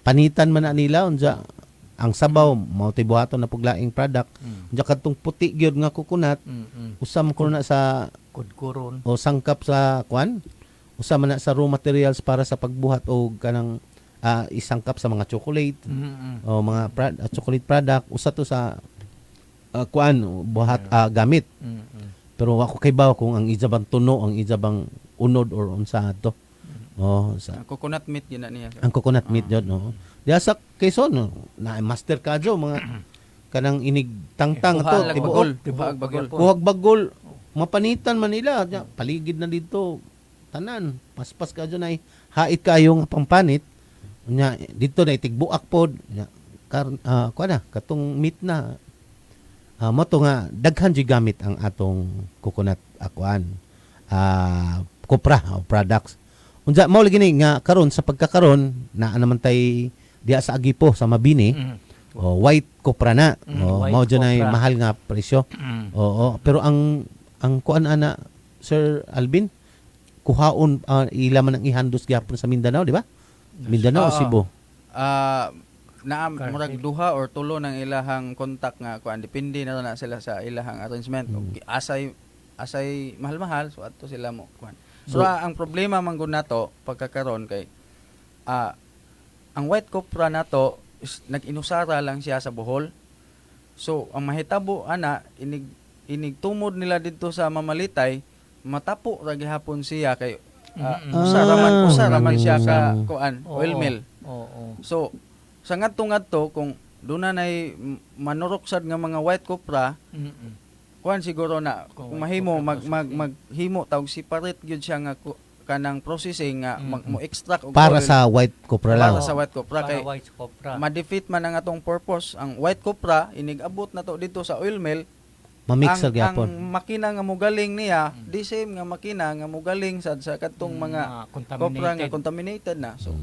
panitan man na nila unsa ang sabaw mao tay buhaton na puglaing product. Unsa kadtong puti gyud nga coconut, usam ko na sa kudkuron o sangkap sa kuan. Usa man na sa raw materials para sa pagbuhat og kanang isangkap sa mga chocolate o mga chocolate product. Usa to sa kuan buhat gamit. Pero ako kay baw kung ang ijabang tuno, ang ijabang unod or unsa to. sa Coconut meat yun na niya, sir. ang coconut meat jud, no. Diya sa Quezon, no, na master ka jo mga kanang inig tangtang Kuha to, lang tibuok. bagol. Kuha bagol. Kuwag bagol, mapanitan man nila. Diya, paligid na dito, tanan. Paspas ka dyan ay hait kayo nga pampanit. Nya, dito na itigbuak pod. Nya, kuha na, katong meat na. Mo to nga, daghan dyan gamit ang atong coconut akuan. Kopra o products. Unja, mo lagi ni nga karon sa pagkakaron, na naman tay diya sa Agipo, sa Mabini, white kopra na. White Mao dyan ay copra. mahal nga presyo. Oo, pero ang kuan ana Sir Alvin, kuhaon ilaman ang ihandos gyapon sa Mindanao, di ba? Mindanao o Cebu. Na murag duha or tulo ng ilahang contact nga kuan, depende na sila sa ilahang arrangement. Asay mahal-mahal, so ato sila mo kuan. So, ang problema man gud nato pagkakaron kay ang white copra nato is nag-inusara lang siya sa Bohol. So ang mahitabo ana inig tumod nila dito sa Mamalitay, matapo ra gihapon siya kay usara man siya ka kuan, oil mill. So sa ngadto kung duna nay manurok sad nga mga white copra, kuan siguro na kung mahimo maghimo tawag separate gyud siya nga kanang processing nga mo extract og para oil. sa white copra lang. Para sa white copra kay white copra. ma-defeat man ang atong purpose. Ang white copra inig-abot na to dito sa oil mill. Ma-mix sa ang gyapon. makina nga mogaling niya, the same nga makina nga mogaling sad sa katong mga copra nga contaminated na. So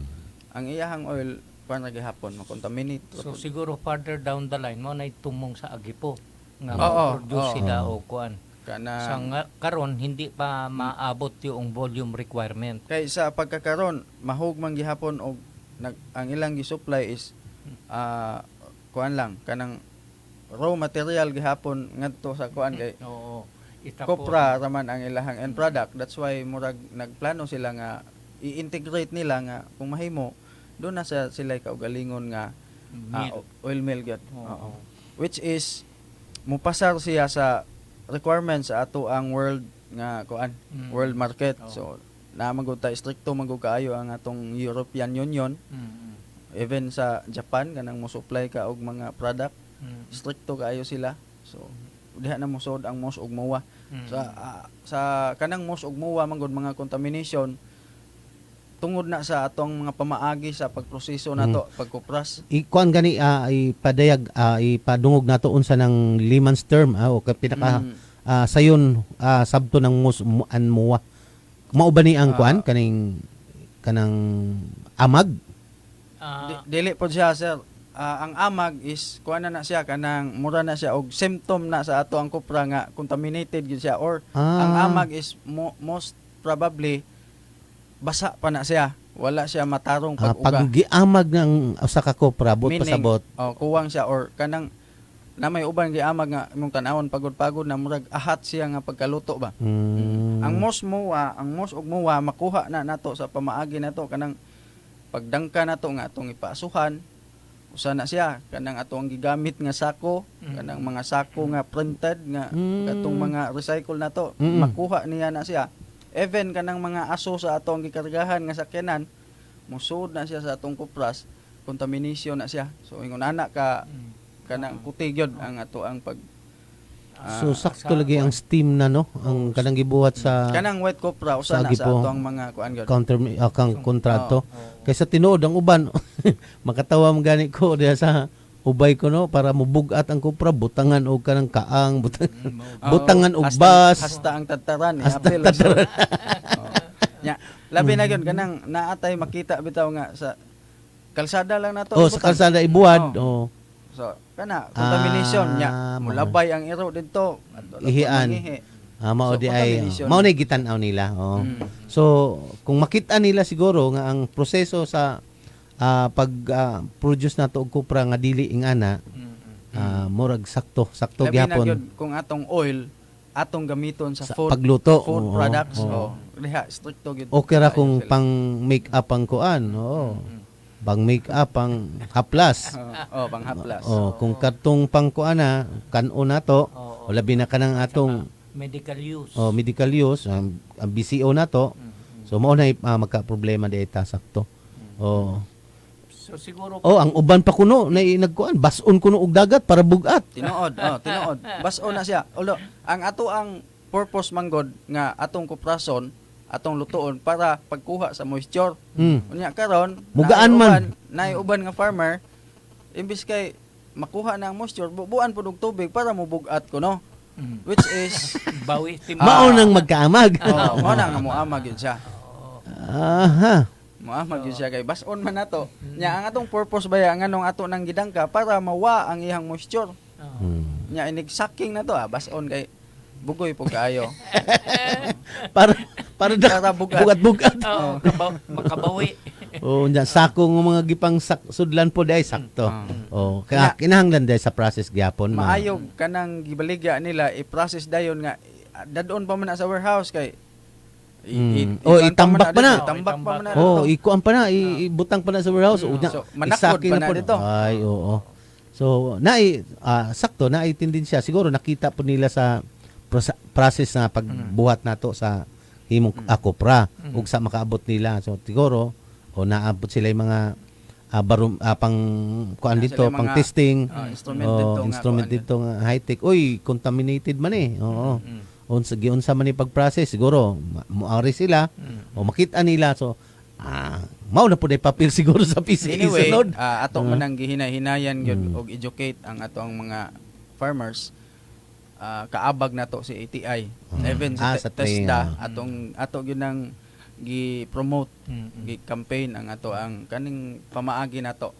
ang iyahang oil para gihapon ma-contaminate. So siguro further down the line mo na tumong sa Agipo nga produce sila o kuan. Sa karon hindi pa maabot yung volume requirement. Kay sa pagkakaron mahug man gihapon og ang ilang gi-supply is kuan lang kanang raw material gihapon ngadto sa kuan kay kopra raman ang ilahang end product. That's why murag nagplano sila nga i-integrate nila nga kung mahimo doon na sila kaugalingon nga oil mill gyud. Which is mupasar siya sa requirements sa ato ang world nga kuan, world market. So na magud ta stricto magud kaayo ang atong European Union. Even sa Japan kanang mo supply ka og mga product, stricto kaayo sila. So diha na mosod ang mos ug mowa. Sa kanang mos ug mowa magud mga contamination tungod na sa atong mga pamaagi sa pagproseso nato pagkupras. Ikuan gani ipadayag ipadungog nato unsa ng layman's term o pinaka sayon sabto ng muwa. Mao ba ni ang kuan kanang amag? Dili po siya, sir. Ang amag is kuan na siya kanang mura na siya og symptom na sa ato ang kupra nga contaminated gyud siya or ang amag is most probably basa pa na siya. Wala siya matarong pag-uga. Pag giamag ng usa ka kopra bot pasabot. Kuwang siya or kanang na may uban giamag nga imong tan-awon pagod-pagod na murag ahat siya nga pagkaluto ba. Ang mos ug mowa makuha na nato sa pamaagi nato kanang pagdangka nato nga atong ipaasuhan. Usa na siya kanang atong gigamit nga sako, kanang mga sako nga printed nga katong mga recycle nato, makuha niya na siya. Even kanang mga aso sa atong gikargahan nga sakyanan, musud na siya sa atong kupras, contamination na siya. So ingon ana ka kanang kutig ang ato ang pag so sakto lagi ang steam na no, ang kanang gibuhat sa kanang white copra usa na sa ato ang mga kuan gyud. Kang kontrato. Kaysa tinuod ang uban makatawa man gani ko diha sa ubay ko no para mubugat ang kupra butangan og kanang kaang butangan og bas hasta ang tataran apil nya labi na gyud kanang naatay makita bitaw nga sa kalsada lang nato sa kalsada ibuad so kana contamination nya mulabay ang iro didto ihian mao di ay mao ni gitan-aw nila so kung makita nila siguro nga ang proseso sa pag-produce nato og kupra nga dili ingana murag sakto gyapon kung atong oil atong gamiton sa food pagluto food products diha stricto gyud okay ra kung pang make up ang kuan pang make up ang haplas pang haplas kung katong pang kuana kanon nato labi na kanang atong medical use medical use ang BCO nato. So So mao na magka-problema di ta sakto. Oh. So siguro Oh, ang uban pa kuno na nagkuan, bason kuno og dagat para bugat. Tinuod, tinuod. Bas-o na siya. Ulo, ang ato ang purpose manggod nga atong kuprason, atong lutoon para pagkuha sa moisture. Unya karon, Mugaan man. Uban nga farmer, imbis kay makuha na ang moisture, bubuan pud og tubig para mobugat kuno. Which is bawi timba. Mao nang magkaamag. mao na nga moamag yun siya. Aha. Moamag yun siya kay bas-on man nato. Nya ang atong purpose baya nganong ato nang gidangka para mawa ang iyang moisture. Nya inig sucking na to bas-on kay bugoy po kaayo. para bugat-bugat. Makabawi. Oh, nya sako ng mga gipang sudlan po day sakto. Oh, kaya kinahanglan day sa process gyapon maayog kanang gibaligya nila i-process dayon nga dadon pa man na sa warehouse kay itambak pa na. Itambak pa man na. Oh, ikuan pa na, ibutang pa na sa warehouse. So, manakod pa na dito. Ay, oo. So, sakto, naitindin siya. Siguro nakita po nila sa process na pagbuhat nato sa himong akopra ug sa makaabot nila. So, siguro, naabot sila yung mga pang kuan dito, pang testing. Instrument dito nga high-tech. Uy, contaminated man eh. Oo. Unsa man ni pag-process siguro muari sila o makita nila so mao na pud ay papel siguro sa PCA anyway, sunod. Ato man ang gihinay-hinayan gyud og educate ang ato ang mga farmers kaabag nato si ATI even sa TESDA ato gyud nang gi-promote gi-campaign ang ato ang kaning pamaagi nato.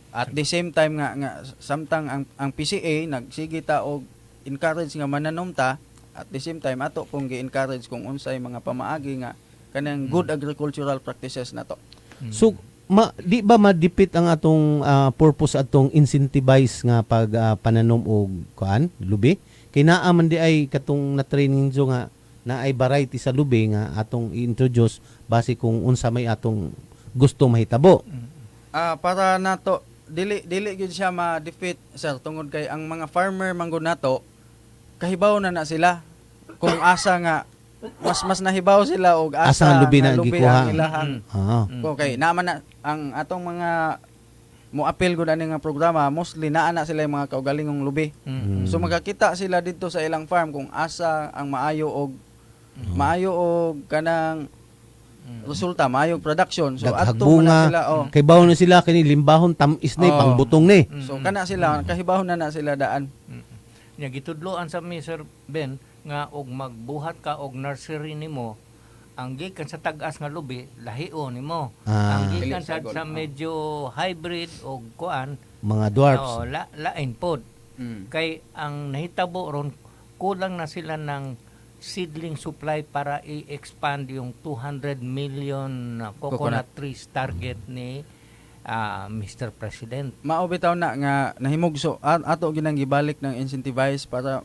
At the same time nga samtang ang PCA nagsige ta og encourage nga mananumta. At the same time ato pong gi-encourage kung unsay mga pamaagi nga kanang good agricultural practices nato. So di ba madipit ang atong purpose atong incentivize nga pag pananom og kuan lubi? Kay naa man di ay katong na training jo nga na ay variety sa lubi nga atong i-introduce base kung unsa may atong gusto mahitabo. Para nato dili gyud siya ma-defeat sir tungod kay ang mga farmer manggod nato kahibaw na sila kung asa nga mas nahibaw sila og asa lubi na gikuha ang ilahang okay naman na ang atong mga mo-appeal gud ani nga programa mostly naa na sila yung mga kaugalingong lubi. So magkakita sila dito sa ilang farm kung asa ang maayo og kanang resulta maayo production. So adto na sila kay bawo na sila kini limbahon tamis na pangbutong ni. So kana sila kahibaw na sila daan. Nya gitudloan sa mi Sir Ben nga og magbuhat ka og nursery nimo ang gikan sa tag-as nga lubi lahion nimo. Ang gikan sa medyo hybrid og kuan mga dwarfs. Lain pod. Kay ang nahitabo ron kulang na sila ng seedling supply para i-expand yung 200 million coconut trees target ni Mr. President. Mao bitaw na nga nahimugso ato ginang gibalik ng incentivize para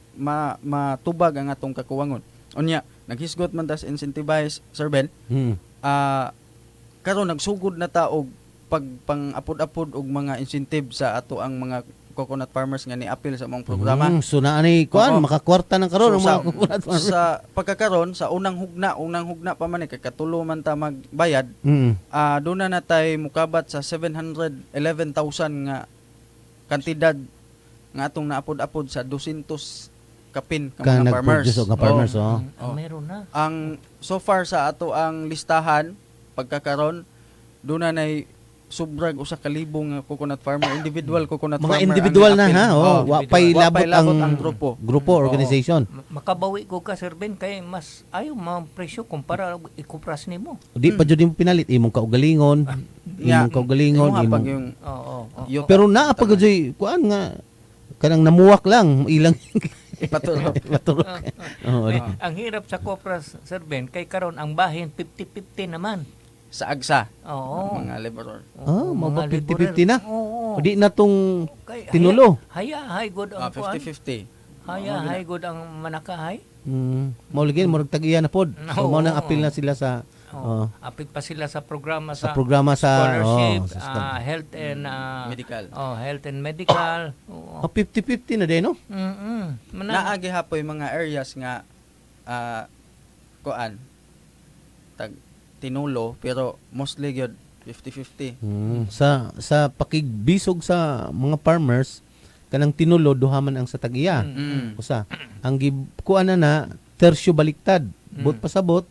matubag ang atong kakuwangon. Unya naghisgot man tas incentivize Sir Ben. Karon nagsugod na ta og pang-apod-apod og mga incentive sa ato ang mga coconut farmers nga ni-appeal sa mong programa. So naani kuan makakwarta ng karon ang mga coconut farmers. Sa pagkakaron sa unang hugna pa man kay katulo man ta magbayad. Doon na tay mukabat sa 711,000 nga kantidad nga atong naapod-apod sa 200 kapin ka mga farmers. Meron na. Ang so far sa ato ang listahan pagkakaron doon na sobrag usa ka libong coconut farmer, individual coconut mga farmer. Mga individual na ha. Wapay labot ang grupo organization. Makabawi ko ka Sir Ben kay mas ayo ma presyo kumpara ikupras nimo. Di pa jud mo pinalit imong kaugalingon. Pero naa pa gyud kuan nga kanang namuwak lang ilang patulog. Ang hirap sa kopras Sir Ben kay karon ang bahin 50-50 naman. Sa agsa. Mga laborer. Mga 50-50 na. Di na tong tinulo. High good ang 50-50. High good ang manakahay. Mao lagi mo tag-iya na pod. So mao nang appeal na sila sa apil pa sila sa programa sa scholarship, health and medical. Health and medical. 50-50 na din no? Naagi hapoy mga areas nga kuan tag tinulo pero mostly gyud 50-50. Sa pakigbisog sa mga farmers kanang tinulo duha man ang sa tag-iya. Usa ang kuan na tersyo baliktad. Bot pasabot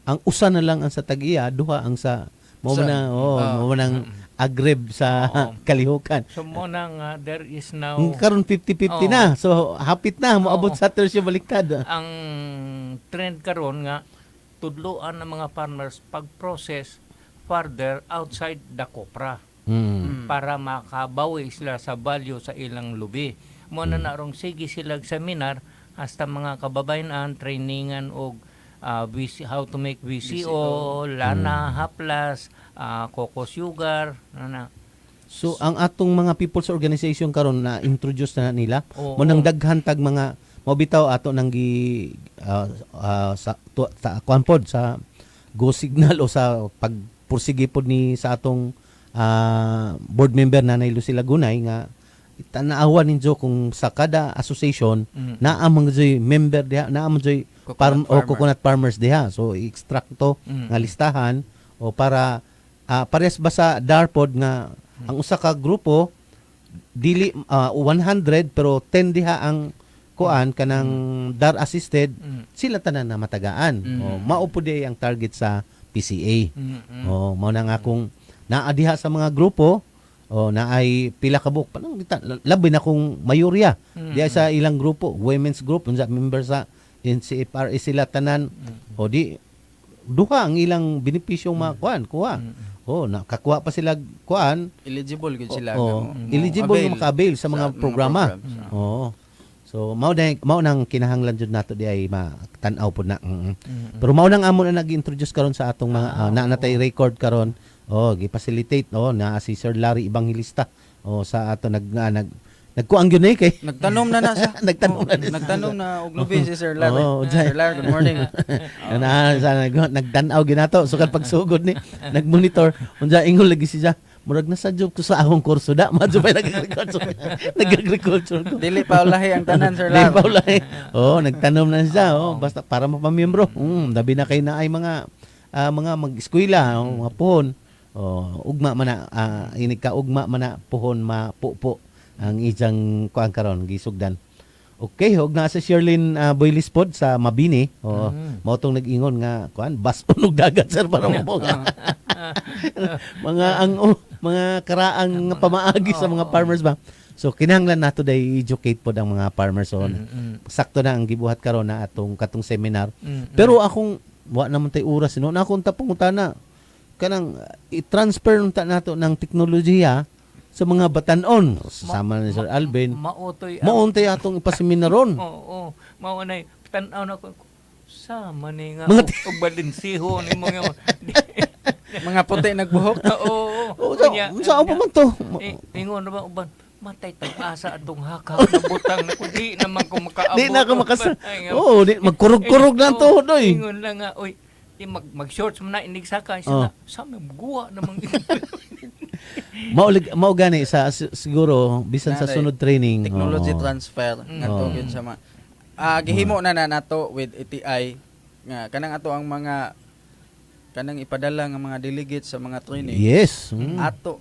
ang usa na lang ang sa tag-iya, duha ang sa mo na mo nang agrib sa kalihukan. So mo nang there is now Karon 50-50 na. So hapit na moabot sa tersyo baliktad. ang trend karon nga tudloan ng mga farmers pag-process further outside the kopra para makabawi sila sa value sa ilang lubi. Mo na narong sige sila seminar hasta mga kababayan trainingan og how to make VCO, lana, haplas, cocoa sugar, na. So ang atong mga people's organization karon na introduce na nila mo nang daghan tag mga mobitaw ato nang gi sa kuanpod sa go signal o sa pagpursige pod ni sa atong board member Nanay Lucy Lagunay nga tanaawan ninyo kung sa kada association naa man joy member diha, naa man joy coconut farmers diha. So i-extract to nga listahan o para pares ba sa DARPOD nga ang usa ka grupo dili 100 pero 10 diha ang kuan kanang DAR assisted sila tanan na matagaan. Mao pud ang target sa PCA. Mao na nga kung naa diha sa mga grupo na ay pila ka buok panang labi na kung mayorya diha sa ilang grupo, women's group unsa member sa NCFRA sila tanan di duha ang ilang benepisyong makuan kuha. Nakakuha pa sila kuan, eligible gud sila eligible nga maka-avail sa mga programa. So mao nang kinahanglan jud nato di ay tan-aw pud na. Pero mao nang amo na nag-introduce karon sa atong mga natay record karon. Gi-facilitate na si Sir Larry Evangelista sa ato nagkuang gyud kay nagtanom na na siya. Nagtanom na og lubi si Sir Larry. Sir Larry, good morning. Nagtan-aw ginato so kan pagsugod ni nagmonitor unsa ingol lagi siya. Murag na sa job ko sa akong kurso da madyo pa nag-agriculture ko. Dili pa ulahi ang tanan Sir Larry. Dili pa ulahi. Basta para mapamiyembro. Dabi na kay na ay mga mag-eskwela, mga puhon. Ugma man na inig ka ugma man na puhon mapupo ang ijang kuan karon gisugdan. Okay, og na sa Sherlyn Boylispod sa Mabini. Mao tong nag-ingon nga kuan bas unog dagat sir para mo. Mga karaang pamaagi sa mga farmers ba. So kinahanglan nato day educate pod ang mga farmers sakto na ang gibuhat karon na katong seminar. Pero akong wa naman tay oras na akong tapungutana kanang i-transfer unta nato ng teknolohiya sa mga batanon sama ni Sir Alvin. Mauntay atong ipaseminaron. Mao nay tan-aw na ko sama ni nga og balinsiho ni mga mga puti nagbuhok. Saan pa man to? Ingon na ba uban matay tag-asa atong hakak na butang na kundi naman ko makaabot. Di na ka makasa. Magkurog-kurog na to doy. Ingon lang nga oy mag-shorts mo na inig saka sa may guwa namang mao gani sa siguro bisan sa sunod training technology transfer ngadto gyud sa gihimo na nato with ETI nga kanang ato ang mga kanang ipadala nga mga delegates sa mga training. Yes. Ato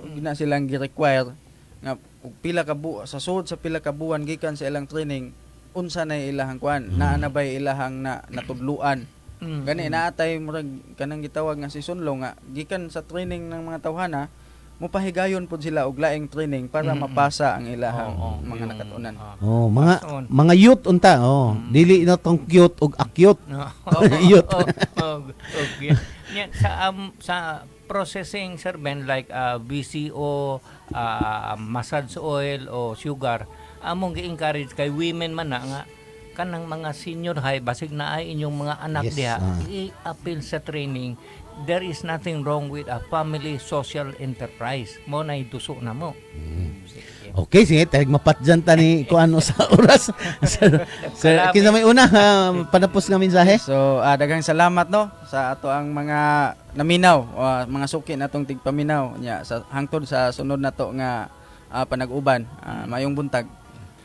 gina silang gi-require nga pila ka sa sud sa pila ka buwan gikan sa ilang training unsa na ilahang kuan naa na bay ilahang natudluan. Gani naatay murag kanang gitawag nga season long nga gikan sa training ng mga tawhana mopahigayon pod sila og laing training para mapasa ang ilahang mga nakatunan. Mga youth unta dili na tong cute og akyut. Youth. Sa processing sir Ben like VCO, massage oil o sugar among gi-encourage kay women man na nga kanang mga senior high basig na ay inyong mga anak diha i-appeal sa training. There is nothing wrong with a family social enterprise. Mo na ituso na mo. Okay, sige, tayag mapatjan ta ni kuano sa oras. Sir, kinsa may una panapos nga mensahe? So, daghang salamat no sa ato ang mga naminaw, mga suki natong tigpaminaw nya sa hangtod sa sunod nato nga panag-uban. Mayong buntag.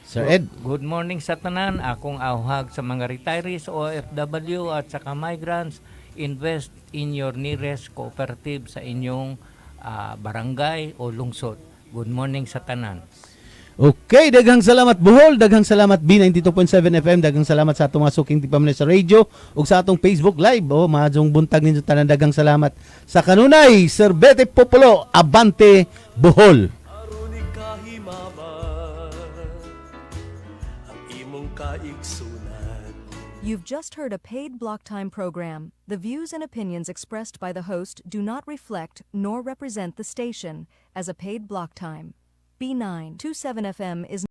Sir Ed. Good morning sa tanan. Akong awhag sa mga retirees, OFW at saka migrants. invest in your nearest cooperative sa inyong barangay o lungsod. Good morning sa tanan. Okay, daghang salamat Bohol, daghang salamat B92.7 FM, daghang salamat sa atong mga suking tipamnay sa radio ug sa atong Facebook Live. Mahadong buntag ninyo tanan, daghang salamat sa kanunay Sir Bete Popolo, Abante Bohol. Aron ikahimaban ang imong kaigsunan. You've just heard a paid block time program. The views and opinions expressed by the host do not reflect nor represent the station as a paid block time. B927 FM is